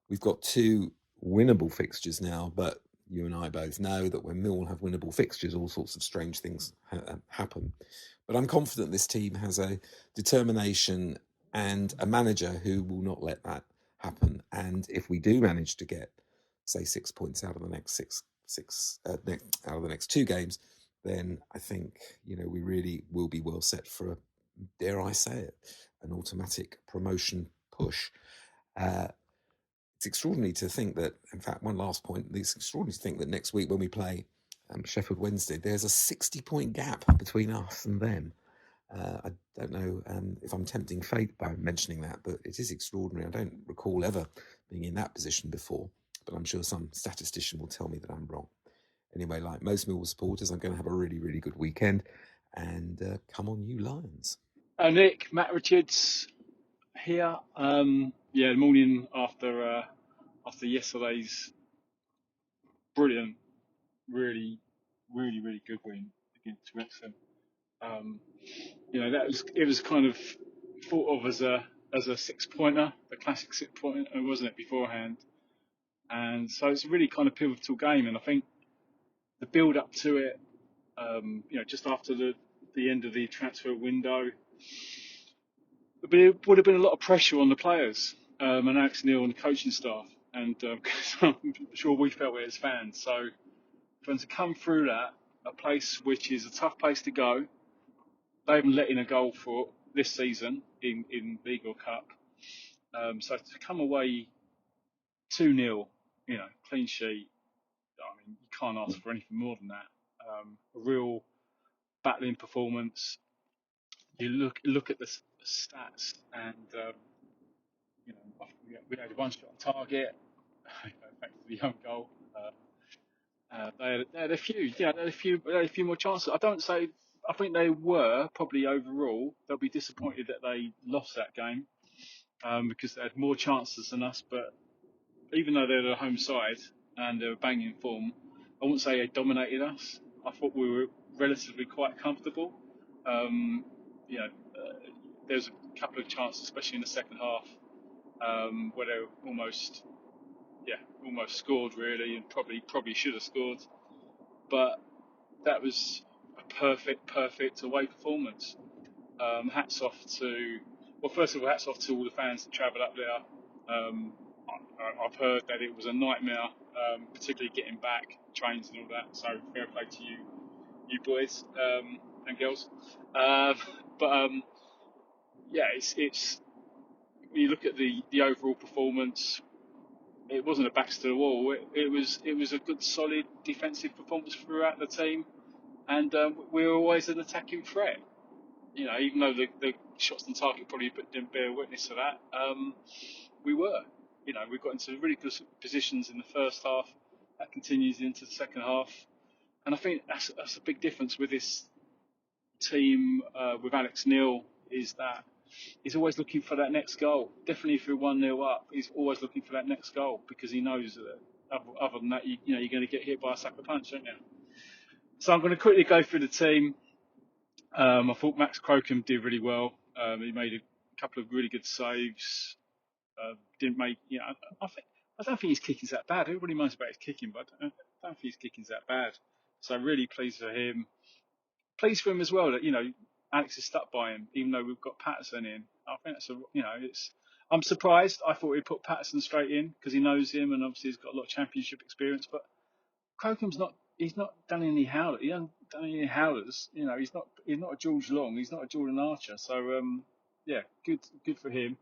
We've got 2 winnable fixtures now, but you and I both know that when Millwall have winnable fixtures, all sorts of strange things happen. But I'm confident this team has a determination and a manager who will not let that happen. And if we do manage to get, say, 6 points out of the next out of the next 2 games, then I think we really will be well set for dare I say it, an automatic promotion push. It's extraordinary to think that, in fact, one last point, it's extraordinary to think that next week when we play Sheffield Wednesday, there's a 60-point gap between us and them. I don't know if I'm tempting fate by mentioning that, but it is extraordinary. I don't recall ever being in that position before, but I'm sure some statistician will tell me that I'm wrong. Anyway, like most Millwall supporters, I'm going to have a really, really good weekend, and come on, you Lions. Nick, Matt Richards here. The morning after yesterday's brilliant, really, really, really good win against Wrexham. It was kind of thought of as a 6-pointer, the classic 6-pointer, wasn't it, beforehand? And so it's a really kind of pivotal game, and I think the build up to it, just after the end of the transfer window, it would have been a lot of pressure on the players and Alex Neil and the coaching staff, and I'm sure we felt it as fans. So for them to come through that, a place which is a tough place to go, they haven't let in a goal for this season in League or Cup. So to come away 2-0, clean sheet, I mean, you can't ask for anything more than that. A real battling performance. You look at the stats, and we had 1 shot on target, thanks to the own goal. They had a few, they had a few more chances. I think they were probably overall, they'll be disappointed that they lost that game because they had more chances than us. But even though they're the home side and they were banging form, I wouldn't say they dominated us. I thought we were relatively quite comfortable. There's a couple of chances, especially in the second half, where they almost scored really, and probably should have scored. But that was a perfect away performance. Hats off to all the fans that travelled up there. I've heard that it was a nightmare, particularly getting back, trains and all that. So fair play to you boys and girls. It's when you look at the overall performance, it wasn't a backs to the wall. It was a good, solid defensive performance throughout the team, and we were always an attacking threat. Even though the shots on target probably didn't bear witness to that, we were. We got into really good positions in the first half. That continues into the second half, and I think that's a big difference with this team with Alex Neil, is that he's always looking for that next goal. Definitely if you're 1-0 up, he's always looking for that next goal, because he knows that other than that, you're going to get hit by a sucker punch, aren't you? So I'm going to quickly go through the team. I thought Max Crocombe did really well. He made a couple of really good saves. Didn't make, I don't think his kicking's that bad. Everybody moans about his kicking, but don't think his kicking's that bad. So really pleased for him. Pleased for him as well that, Alex is stuck by him, even though we've got Patterson in. I think that's I'm surprised. I thought he'd put Patterson straight in because he knows him and obviously he's got a lot of championship experience. But Crocombe's he's not done any howlers. He hasn't done any howlers. He's not a George Long. He's not a Jordan Archer. So, good for him.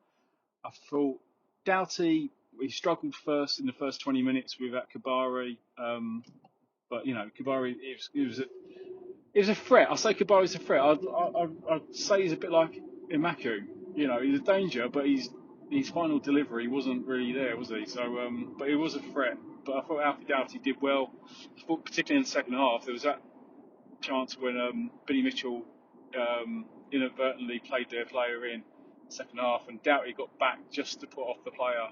I thought Doughty, he struggled first in the first 20 minutes without Kabari. But Kabari, it was a threat. I say Kabari's a threat. I'd say he's a bit like Imaku. He's a danger, but his final delivery wasn't really there, was he? So, but he was a threat. But I thought Alfie Doughty did well. I thought particularly in the second half, there was that chance when Billy Mitchell inadvertently played their player in the second half, and Doughty got back just to put off the player,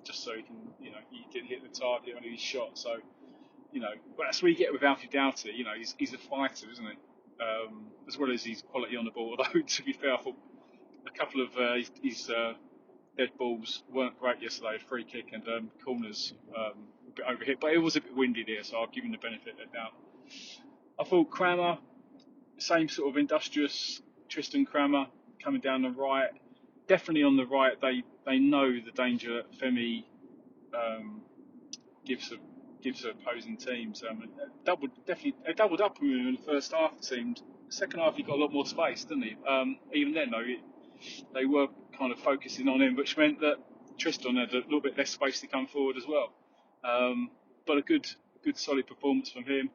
just so he can, he can hit the target on his shot. So, but that's what you get with Alfie Doughty. He's a fighter, isn't he? As well as his quality on the ball. Although, to be fair, I thought a couple of his dead balls weren't great yesterday. Free kick and corners a bit overhit, but it was a bit windy there, so I'll give him the benefit of the doubt. I thought Cramer, same sort of industrious Tristan Cramer coming down the right. Definitely on the right, they know the danger that Femi gives opposing teams. They doubled up with him in the first half. It seemed. The second half he got a lot more space, didn't he? Even then, though, they were kind of focusing on him, which meant that Tristan had a little bit less space to come forward as well. But a good solid performance from him.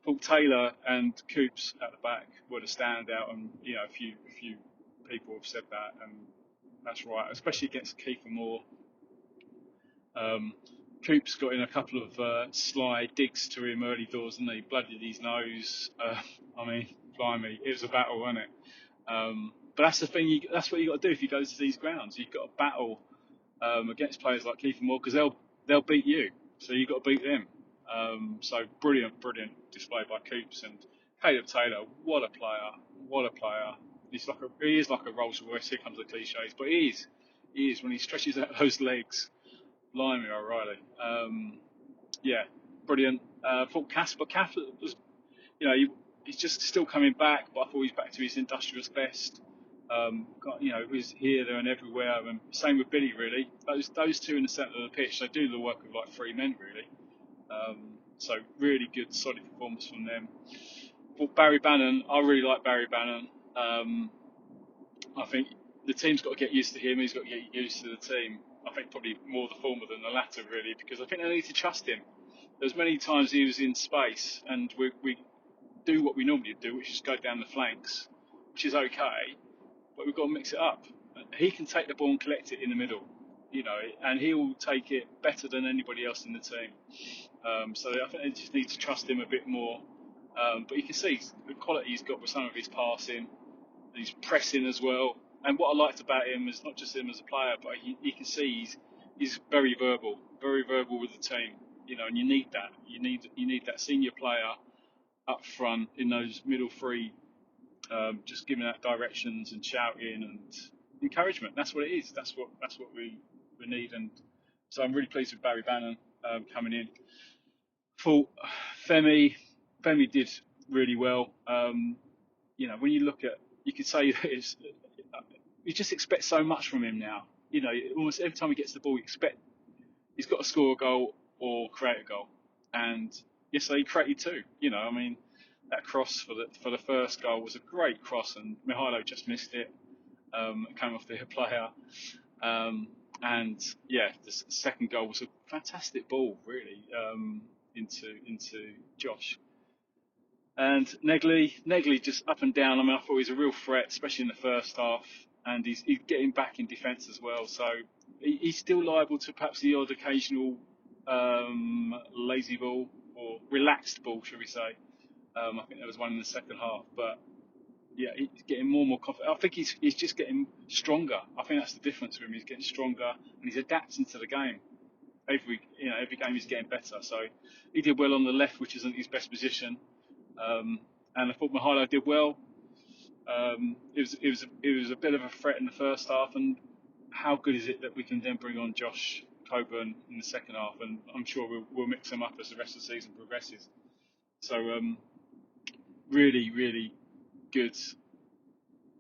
Paul Taylor and Coops at the back were the standout, and a few people have said that, and that's right, especially against Kiefer Moore. Coops got in a couple of sly digs to him early doors, and he blooded his nose. Blimey, it was a battle, wasn't it? But that's the thing. That's what you got to do if you go to these grounds. You've got to battle against players like Kiefer Moore because they'll beat you. So you've got to beat them. So brilliant display by Coops and Caleb Taylor. What a player! He is like a Rolls Royce. Here comes the cliches, but he is when he stretches out those legs. Blimey, O'Reilly. Brilliant. I thought Casper was, he's just still coming back, but I thought he's back to his industrious best. He was here, there, and everywhere. And same with Billy, really. Those two in the centre of the pitch, they do the work of like three men, really. So really good, solid performance from them. For Barry Bannon, I really like Barry Bannon. I think the team's got to get used to him. He's got to get used to the team. I think probably more the former than the latter, really, because I think they need to trust him. There's many times he was in space, and we do what we normally do, which is go down the flanks, which is okay, but we've got to mix it up. He can take the ball and collect it in the middle, and he'll take it better than anybody else in the team. So I think they just need to trust him a bit more. But you can see the quality he's got with some of his passing, he's pressing as well. And what I liked about him is not just him as a player, but you can see he's very verbal with the team. And you need that. You need that senior player up front in those middle three, just giving out directions and shouting and encouragement. That's what it is. That's what we need. And so I'm really pleased with Barry Bannon coming in. For Femi did really well. When you look at, you could say that you just expect so much from him now. Almost every time he gets the ball, you expect he's got to score a goal or create a goal. And yesterday he created two. That cross for the first goal was a great cross, and Mihailo just missed it. It came off their player. And the second goal was a fantastic ball, really, into Josh. And Negley just up and down. I thought he was a real threat, especially in the first half, and he's getting back in defence as well. So he's still liable to perhaps the odd occasional lazy ball or relaxed ball, should we say? I think there was one in the second half, but he's getting more and more confident. I think he's just getting stronger. I think that's the difference with him. He's getting stronger and he's adapting to the game. Every game he's getting better. So he did well on the left, which isn't his best position. And I thought Mihailo did well. It was a bit of a threat in the first half, and how good is it that we can then bring on Josh Coburn in the second half, and I'm sure we'll mix them up as the rest of the season progresses. So really, really good,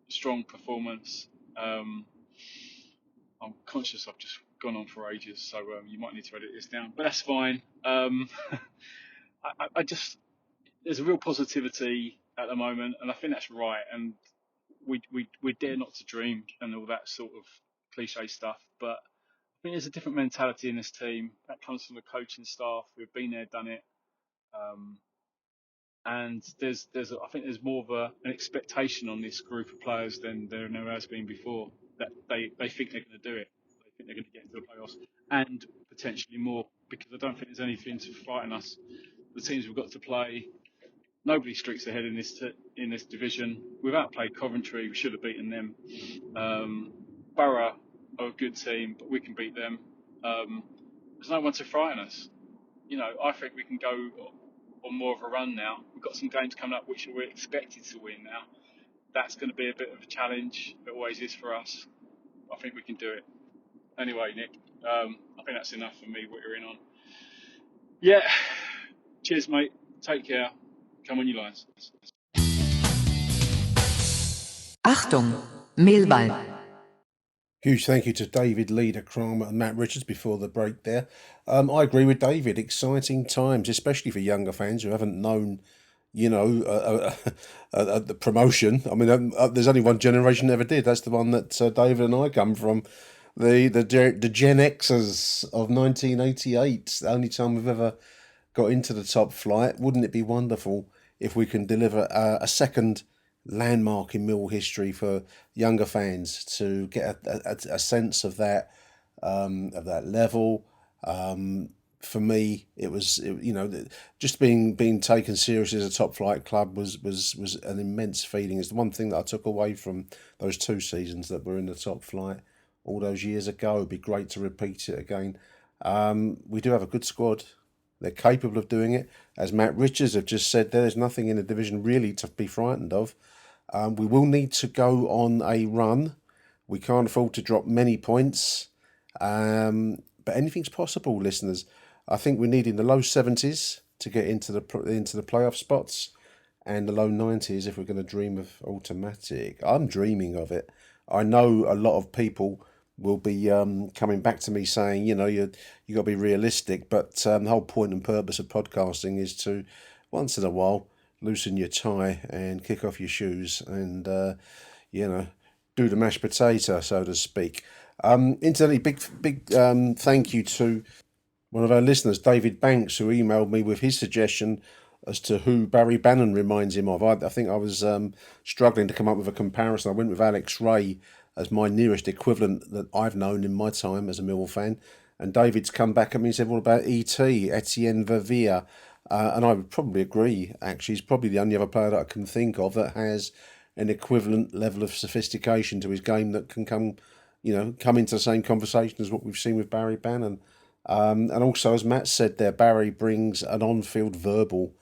strong performance. I'm conscious I've just gone on for ages, so you might need to edit this down, but that's fine. I just, there's a real positivity at the moment, and I think that's right. And we dare not to dream and all that sort of cliche stuff, but I think there's a different mentality in this team that comes from the coaching staff who've been there, done it. And there's I think there's more of an expectation on this group of players than there has been before. That they think they're going to do it. They think they're going to get into the playoffs and potentially more, because I don't think there's anything to frighten us. The teams we've got to play, nobody streaks ahead in this division. We've outplayed Coventry. We should have beaten them. Borough are a good team, but we can beat them. There's no one to frighten us. You know, I think we can go on more of a run now. We've got some games coming up which we're expected to win now. That's going to be a bit of a challenge. It always is for us. I think we can do it. Anyway, Nick, I think that's enough for me, what you're in on. Yeah. Cheers, mate. Take care. Come on, you lines. Achtung, Millwall. Huge thank you to David, Leadercramer and Matt Richards before the break there. I agree with David. Exciting times, especially for younger fans who haven't known, you know, the promotion. I mean, there's only one generation that ever did. That's the one that David and I come from. The Gen Xers of 1988. The only time we've ever got into the top flight. Wouldn't it be wonderful if we can deliver a second landmark in Mill history for younger fans to get a sense of that level. For me, it was just being taken seriously as a top flight club was an immense feeling. It's the one thing that I took away from those 2 seasons that were in the top flight all those years ago. It'd be great to repeat it again. We do have a good squad. They're capable of doing it. As Matt Richards have just said, there's nothing in the division really to be frightened of. We will need to go on a run. We can't afford to drop many points. But anything's possible, listeners. I think we need in the low 70s to get into the playoff spots, and the low 90s if we're going to dream of automatic. I'm dreaming of it. I know a lot of people will be coming back to me saying, you got to be realistic. But the whole point and purpose of podcasting is to, once in a while, loosen your tie and kick off your shoes and, do the mashed potato, so to speak. Incidentally, big thank you to one of our listeners, David Banks, who emailed me with his suggestion as to who Barry Bannon reminds him of. I think I was struggling to come up with a comparison. I went with Alex Ray as my nearest equivalent that I've known in my time as a Millwall fan. And David's come back at me and said, what about E.T., Etienne Verviers? And I would probably agree, actually. He's probably the only other player that I can think of that has an equivalent level of sophistication to his game that can come into the same conversation as what we've seen with Barry Bannon. And also, as Matt said there, Barry brings an on-field verbal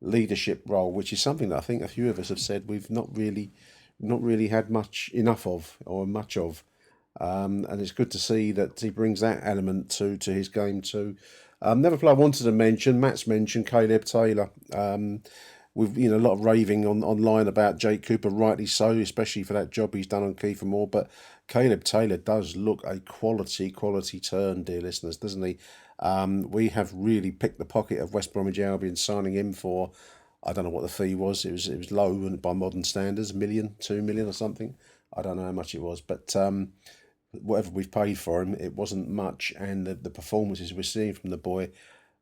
leadership role, which is something that I think a few of us have said we've not really had much of. And it's good to see that he brings that element to his game too. Another player I wanted to mention, Matt's mentioned Caleb Taylor. We've a lot of raving online about Jake Cooper, rightly so, especially for that job he's done on Kiefer Moore. But Caleb Taylor does look a quality turn, dear listeners, doesn't he? We have really picked the pocket of West Bromwich Albion, signing him for, I don't know what the fee was. It was low by modern standards, $1 million, $2 million or something. I don't know how much it was, but whatever we've paid for him, it wasn't much, and the performances we're seeing from the boy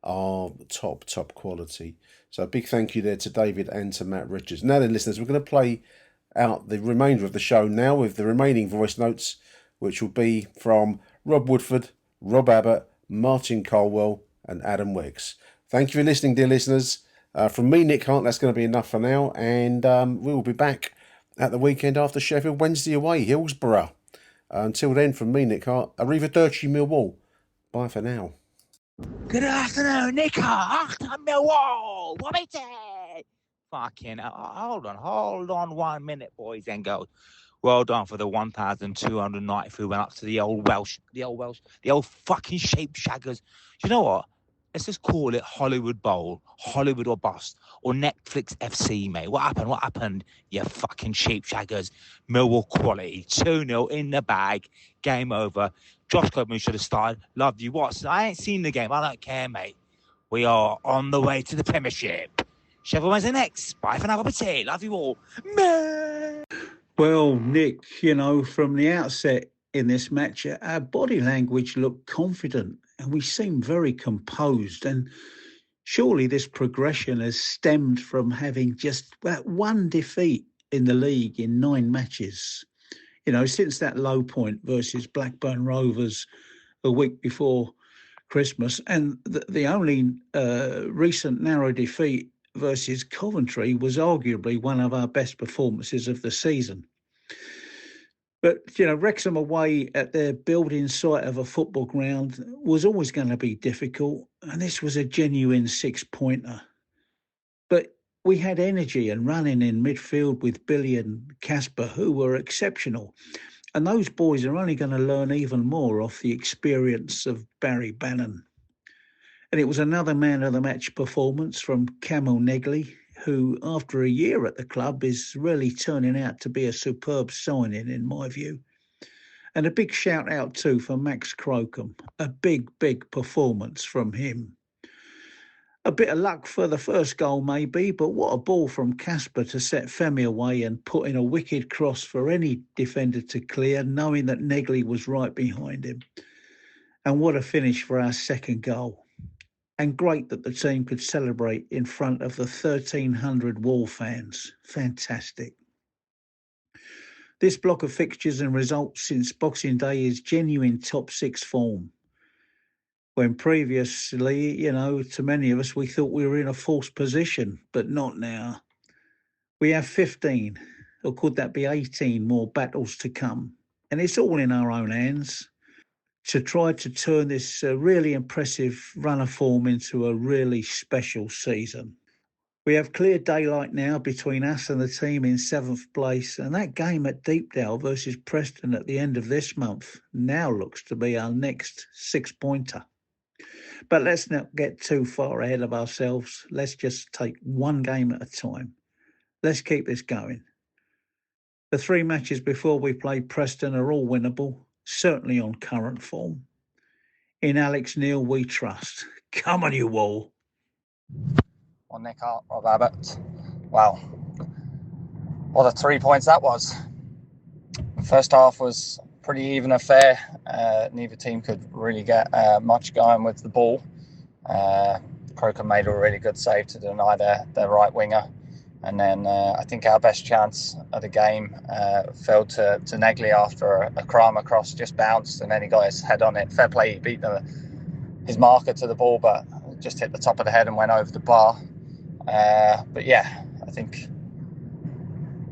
are top quality. So a big thank you there to David and to Matt Richards. Now then, listeners, we're going to play out the remainder of the show now with the remaining voice notes, which will be from Rob Woodford, Rob Abbott, Martin Colwell and Adam Wicks. Thank you for listening, dear listeners. From me, Nick Hart, that's going to be enough for now, and we will be back at the weekend after Sheffield Wednesday away, Hillsborough. Until then, from me, Nick Hart, Arrivederci Millwall. Bye for now. Good afternoon, Nick Hart. Achtung, Millwall. What is it? Fucking hold on 1 minute, boys and girls. Well done for the 1,293 went up to the old fucking shape shaggers. You know what? Let's just call it Hollywood Bowl, Hollywood or bust, or Netflix FC, mate. What happened? You fucking sheep shaggers. Millwall quality. 2-0 in the bag. Game over. Josh Coleman should have started. Loved you. Watson, I ain't seen the game. I don't care, mate. We are on the way to the Premiership. Sheffield Wednesday next. Bye for now. Bye. Love you all. Man. Well, Nick, you know, from the outset in this match, our body language looked confident and we seemed very composed. And surely this progression has stemmed from having just that one defeat in the league in 9 matches. You know, since that low point versus Blackburn Rovers a week before Christmas, and the only recent narrow defeat versus Coventry was arguably one of our best performances of the season. But, you know, Wrexham away at their building site of a football ground was always going to be difficult, and this was a genuine 6-pointer. But we had energy and running in midfield with Billy and Casper, who were exceptional. And those boys are only going to learn even more off the experience of Barry Bannon. And it was another man of the match performance from Camille Negley, who after a year at the club is really turning out to be a superb signing in my view. And a big shout out too for Max Crocombe, a big performance from him. A bit of luck for the first goal maybe, but what a ball from Casper to set Femi away and put in a wicked cross for any defender to clear, knowing that Negley was right behind him. And what a finish for our second goal. And great that the team could celebrate in front of the 1,300 Wall fans. Fantastic. This block of fixtures and results since Boxing Day is genuine top 6 form. When previously, you know, to many of us, we thought we were in a false position, but not now. We have 15, or could that be 18 more battles to come? And it's all in our own hands to try to turn this really impressive run of form into a really special season. We have clear daylight now between us and the team in 7th place, and that game at Deepdale versus Preston at the end of this month now looks to be our next 6-pointer. But let's not get too far ahead of ourselves. Let's just take one game at a time. Let's keep this going. The 3 matches before we played Preston are all winnable, certainly on current form. In Alex Neil, we trust. Come on, you Wall. Well, Nick Hart, Rob Abbott. Wow. What a 3 points that was. The first half was pretty even affair. Neither team could really get much going with the ball. Croker made a really good save to deny their right winger. And then I think our best chance of the game fell to Negley after a Kramer cross just bounced and then he got his head on it. Fair play, he beat his marker to the ball, but just hit the top of the head and went over the bar. But yeah, I think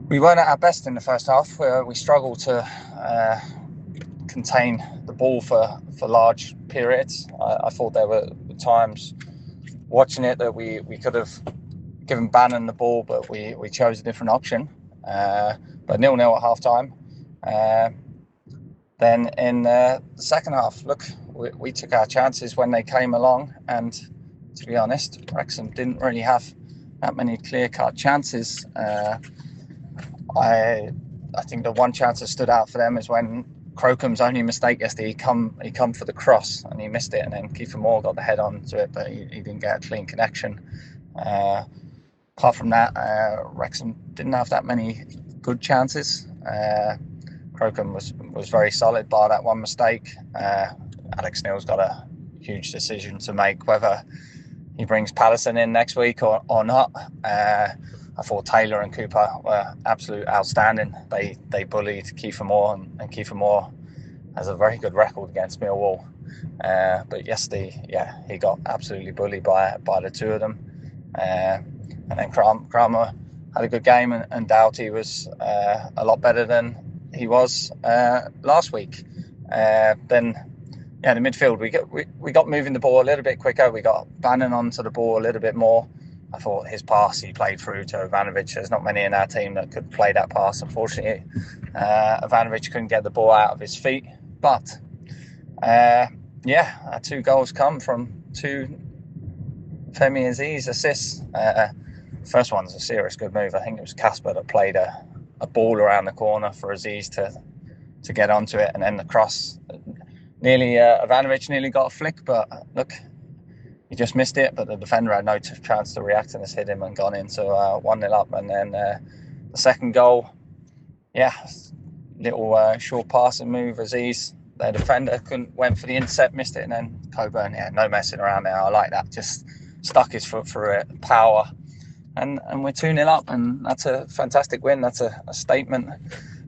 we weren't at our best in the first half. We struggled to contain the ball for large periods. I thought there were times watching it that we could have given Bannon the ball, but we chose a different option. But 0-0 at half time. Then in the second half, look, we took our chances when they came along, and to be honest, Wrexham didn't really have that many clear-cut chances. I think the one chance that stood out for them is when Crocombe's only mistake yesterday, he come for the cross and he missed it, and then Kiefer Moore got the head onto it, but he didn't get a clean connection. Apart from that, Wrexham didn't have that many good chances. Crocombe was very solid, bar that one mistake. Alex Neil's got a huge decision to make, whether he brings Patterson in next week or not. I thought Taylor and Cooper were absolute outstanding. They bullied Kiefer Moore, and Kiefer Moore has a very good record against Millwall. But yesterday, yeah, he got absolutely bullied by the two of them. And then Kramer had a good game, and Doughty was a lot better than he was last week. Then, yeah, the midfield, we got moving the ball a little bit quicker. We got Bannon onto the ball a little bit more. I thought his pass he played through to Ivanovic. There's not many in our team that could play that pass. Unfortunately, Ivanovic couldn't get the ball out of his feet. But our 2 goals come from 2 Femi Aziz assists. First one's a serious good move. I think it was Casper that played a ball around the corner for Aziz to get onto it, and then the cross. Ivanovic nearly got a flick, but look, he just missed it. But the defender had no chance to react and has hit him and gone in. So 1-0 up, and then the second goal, little short passing move. Aziz, the defender, went for the intercept, missed it, and then Coburn, no messing around there. I like that. Just stuck his foot through it, power, and we're 2-0 up, and that's a fantastic win. That's a statement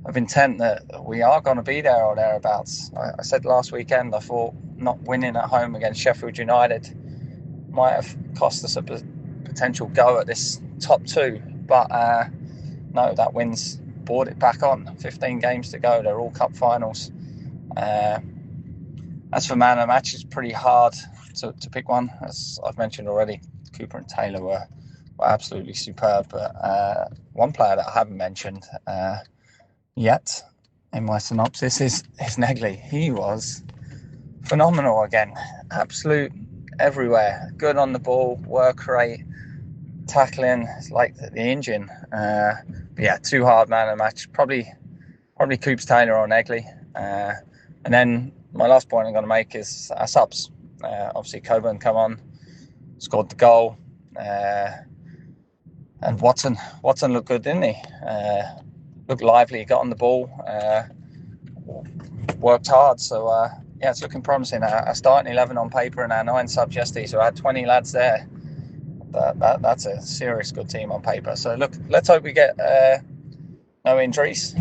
of intent that we are going to be there or thereabouts. I said last weekend I thought not winning at home against Sheffield United might have cost us a potential go at this top 2, but no, that win's brought it back on. 15 games to go, they're all cup finals. As for man of the match, it's pretty hard to pick one. As I've mentioned already, Cooper and Taylor were absolutely superb, but one player that I haven't mentioned yet in my synopsis is Negley. He was phenomenal again, absolute everywhere, good on the ball, work rate, tackling. It's like the engine. But 2 hard man of the match, probably Coops, Taylor or Negley. And then my last point I'm going to make is our subs. Obviously Coburn come on, scored the goal, and Watson looked good, didn't he? Looked lively, got on the ball, worked hard. So it's looking promising. Our starting 11 on paper and our 9 subs yesterday, so I had 20 lads there. That's a serious good team on paper. So look, let's hope we get no injuries,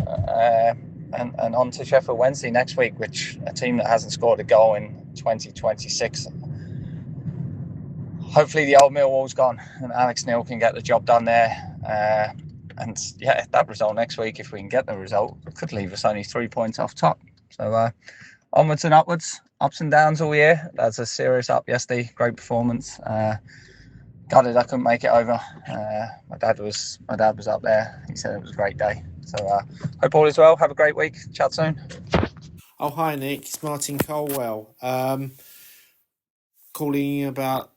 and on to Sheffield Wednesday next week, which a team that hasn't scored a goal in 2026. Hopefully the old Millwall's gone and Alex Neil can get the job done there. And that result next week, if we can get the result, could leave us only 3 points off top. So onwards and upwards, ups and downs all year. That's a serious up yesterday. Great performance. Gutted I couldn't make it over. My dad was up there. He said it was a great day. So hope all is well. Have a great week. Chat soon. Oh, hi Nick. It's Martin Colwell. Calling you about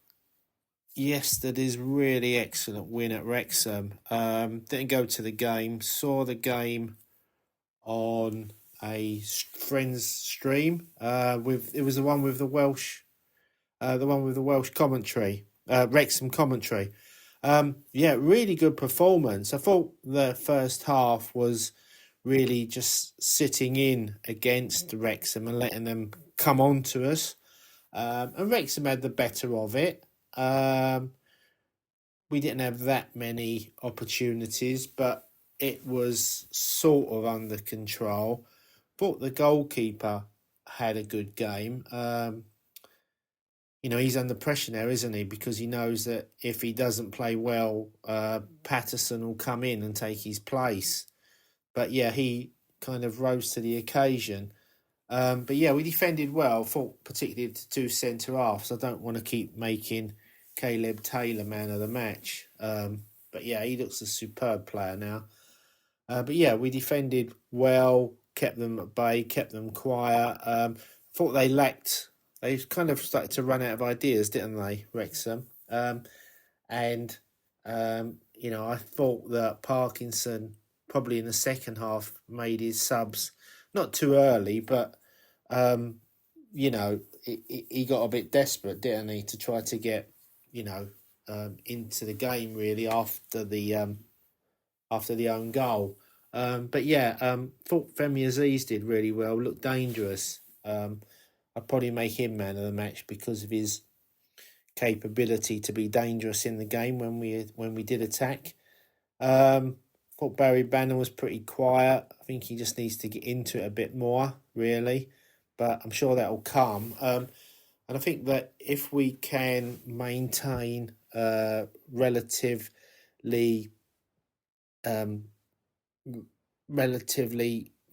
yesterday's really excellent win at Wrexham. Didn't go to the game. Saw the game on a friend's stream. It was the one with the Welsh commentary, Wrexham commentary. Really good performance. I thought the first half was really just sitting in against Wrexham and letting them come on to us. And Wrexham had the better of it. We didn't have that many opportunities, but it was sort of under control. Thought the goalkeeper had a good game. He's under pressure now, isn't he? Because he knows that if he doesn't play well, Patterson will come in and take his place. But he kind of rose to the occasion. We defended well. Thought particularly the 2 centre halves. I don't want to keep making Caleb Taylor man of the match. He looks a superb player now. We defended well, kept them at bay, kept them quiet. Thought they lacked. They kind of started to run out of ideas, didn't they, Wrexham? I thought that Parkinson probably in the second half made his subs not too early, but he got a bit desperate, didn't he, to try to get into the game really after the own goal. Thought Femi Aziz did really well, looked dangerous. I'd probably make him man of the match because of his capability to be dangerous in the game when we did attack. Thought Barry Bannon was pretty quiet. I think he just needs to get into it a bit more, really. But I'm sure that will come. And I think that if we can maintain relatively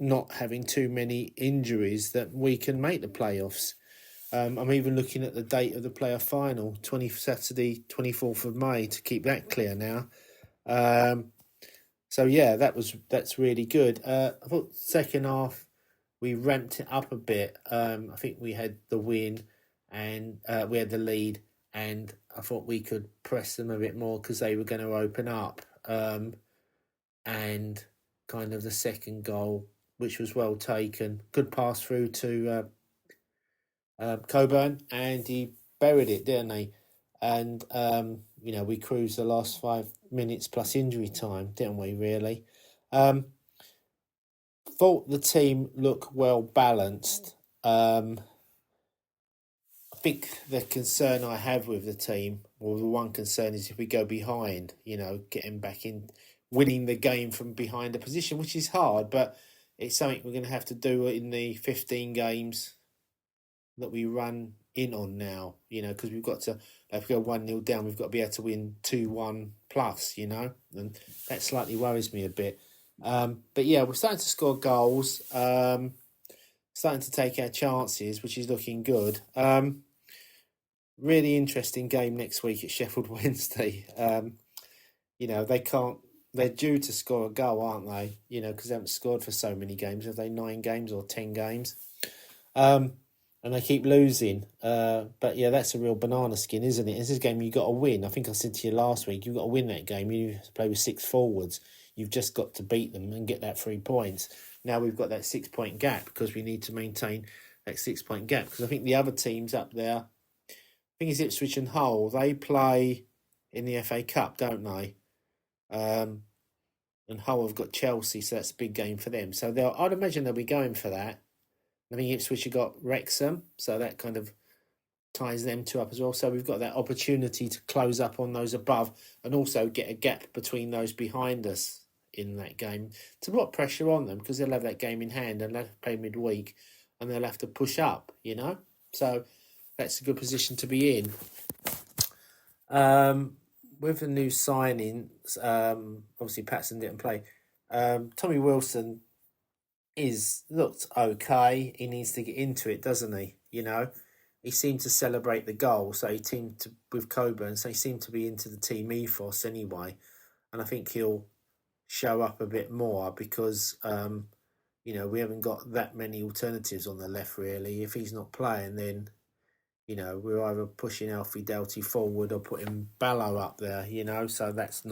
not having too many injuries, that we can make the playoffs. I'm even looking at the date of the playoff final, Saturday, 24th of May, to keep that clear now. So yeah, that's really good. I thought second half we ramped it up a bit. I think we had the win and we had the lead, and I thought we could press them a bit more because they were going to open up. And kind of the second goal, which was well taken, good pass through to Coburn, and he buried it, didn't he? And we cruised the last 5 minutes plus injury time, didn't we? Really, thought the team looked well balanced. I think the concern I have with the team, or the one concern, is if we go behind, getting back in, winning the game from behind the position, which is hard, but it's something we're going to have to do in the 15 games that we run in on now, because we've got to, if we go 1-0 down, we've got to be able to win 2-1 plus, and that slightly worries me a bit. But yeah, we're starting to score goals, starting to take our chances, which is looking good. Really interesting game next week at Sheffield Wednesday. They're due to score a goal, aren't they? Because they haven't scored for so many games. Have they 9 games or 10 games? And they keep losing. But yeah, that's a real banana skin, isn't it? This is a game you've got to win. I think I said to you last week, you've got to win that game. You play with 6 forwards. You've just got to beat them and get that 3 points. Now we've got that 6-point gap because we need to maintain that 6-point gap. Because I think the other teams up there, I think it's Ipswich and Hull, they play in the FA Cup, don't they? And Hull have got Chelsea, so that's a big game for them. So I'd imagine they'll be going for that. I think Ipswich have got Wrexham, so that kind of ties them 2 up as well. So we've got that opportunity to close up on those above and also get a gap between those behind us in that game to put pressure on them, because they'll have that game in hand and they'll have to play midweek and they'll have to push up, So that's a good position to be in. With the new signings, obviously Patson didn't play. Tommy Wilson looked okay. He needs to get into it, doesn't he? He seemed to celebrate the goal, so he teamed with Coburn, so he seemed to be into the team ethos anyway. And I think he'll show up a bit more because, we haven't got that many alternatives on the left, really. If he's not playing, then, we're either pushing Alfie Doughty forward or putting Ballo up there, so that's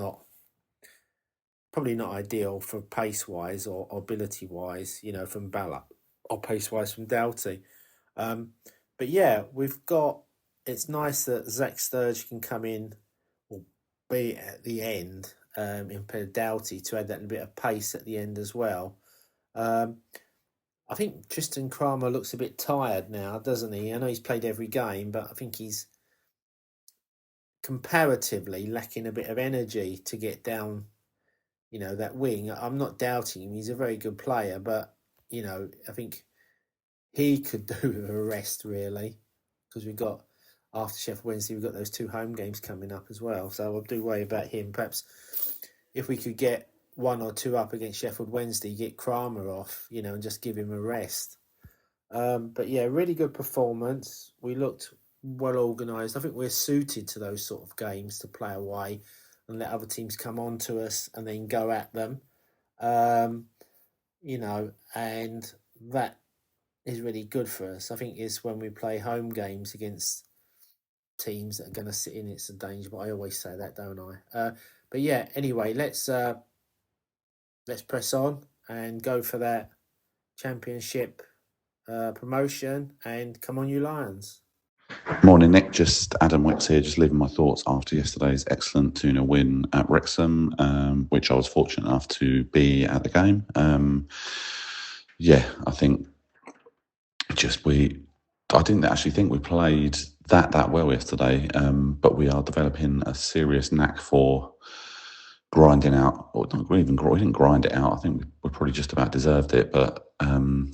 probably not ideal for pace-wise or ability-wise, from Ballo, or pace-wise from Doughty. But yeah, it's nice that Zach Sturge can come in or be at the end compared to Doughty to add that little bit of pace at the end as well. I think Tristan Kramer looks a bit tired now, doesn't he? I know he's played every game, but I think he's comparatively lacking a bit of energy to get down, that wing. I'm not doubting him. He's a very good player, but, I think he could do with a rest, really, because we've got, after Sheffield Wednesday, we've got those 2 home games coming up as well. So I do worry about him. Perhaps if we could get 1 or 2 up against Sheffield Wednesday, get Kramer off, and just give him a rest. But yeah, really good performance. We looked well organised. I think we're suited to those sort of games to play away and let other teams come on to us and then go at them. And that is really good for us. I think it's when we play home games against teams that are going to sit in, it's a danger. But I always say that, don't I? But yeah, anyway, let's press on and go for that championship promotion, and come on, you Lions. Morning, Nick. Just Adam Wicks here, just leaving my thoughts after yesterday's excellent 2-0 win at Wrexham, which I was fortunate enough to be at the game. I think I didn't actually think we played that well yesterday, but we are developing a serious knack for grinding out, or we didn't grind it out. I think we probably just about deserved it, but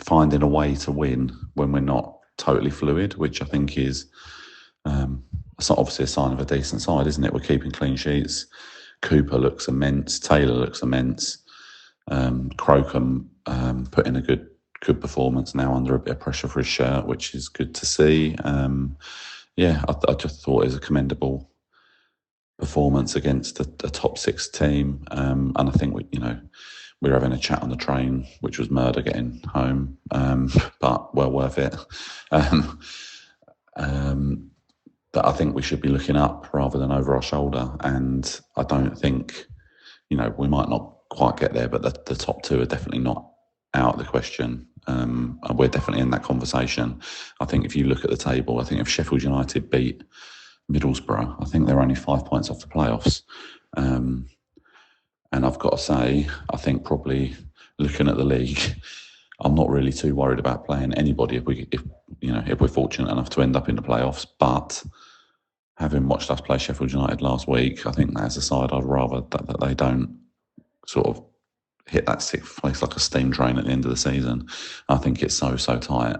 finding a way to win when we're not totally fluid, which I think is it's not obviously a sign of a decent side, isn't it? We're keeping clean sheets. Cooper looks immense. Taylor looks immense. Crocombe put in a good good performance now under a bit of pressure for his shirt, which is good to see. I just thought it was a commendable performance against a top 6 team, and I think we were having a chat on the train, which was murder getting home, but well worth it. But I think we should be looking up rather than over our shoulder, and I don't think, we might not quite get there, but the top 2 are definitely not out of the question. And we're definitely in that conversation. I think if you look at the table, I think if Sheffield United beat Middlesbrough, I think they're only 5 points off the playoffs. And I've got to say, I think probably looking at the league, I'm not really too worried about playing anybody if we're fortunate enough to end up in the playoffs. But having watched us play Sheffield United last week, I think that's a side I'd rather that they don't sort of hit that 6th place like a steam train at the end of the season. I think it's so tight.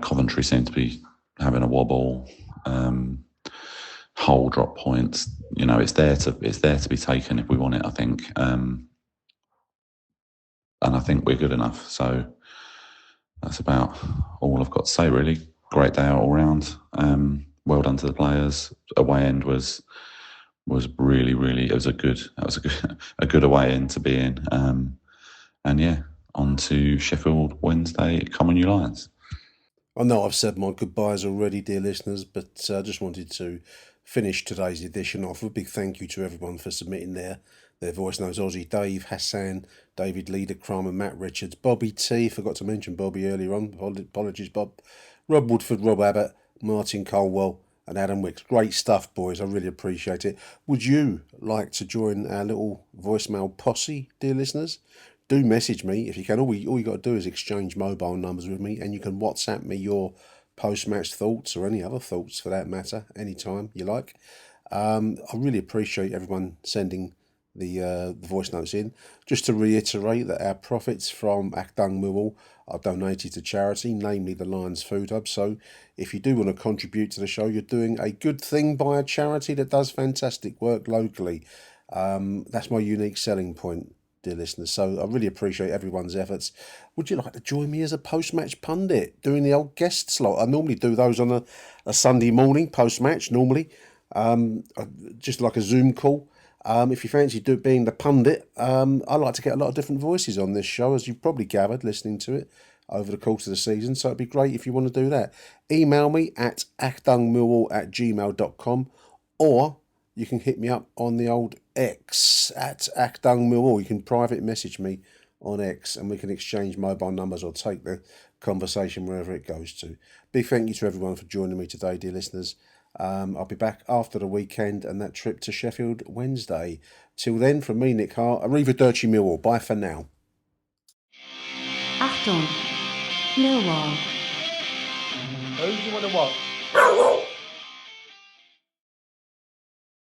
Coventry seem to be having a wobble. Hull drop points. It's there to be taken if we want it, I think. And I think we're good enough. So that's about all I've got to say, really. Great day out all round. Well done to the players. Away end was really, it was a good away end to be in. On to Sheffield Wednesday. Come on, you Lions. I know I've said my goodbyes already, dear listeners, but I just wanted to finish today's edition off with a big thank you to everyone for submitting their voice notes. Aussie, Dave, Hasan, David Leadercramer, Matt Richards, Bobby T, forgot to mention Bobby earlier on, apologies Bob, Rob Woodford, Rob Abbott, Martin Colwell and Adam Wicks. Great stuff, boys, I really appreciate it. Would you like to join our little voicemail posse, dear listeners? Do message me if you can. All you got to do is exchange mobile numbers with me, and you can WhatsApp me your post-match thoughts or any other thoughts for that matter, anytime you like. I really appreciate everyone sending the voice notes in. Just to reiterate that our profits from Achtung Millwall are donated to charity, namely the Lions Food Hub. So if you do want to contribute to the show, you're doing a good thing by a charity that does fantastic work locally. That's my unique selling point, dear listeners. So I really appreciate everyone's efforts. Would you like to join me as a post-match pundit doing the old guest slot? I normally do those on a Sunday morning post-match, normally, just like a Zoom call. If you fancy being the pundit, I like to get a lot of different voices on this show, as you've probably gathered listening to it over the course of the season. So it'd be great if you want to do that. Email me at achdungmillwall@gmail.com, or you can hit me up on the old X at Achtung Millwall. You can private message me on X and we can exchange mobile numbers or take the conversation wherever it goes to. Big thank you to everyone for joining me today, dear listeners. I'll be back after the weekend and that trip to Sheffield Wednesday. Till then, from me, Nick Hart, Arrivederci Millwall. Bye for now. Achtung, Millwall. Who do you want to watch?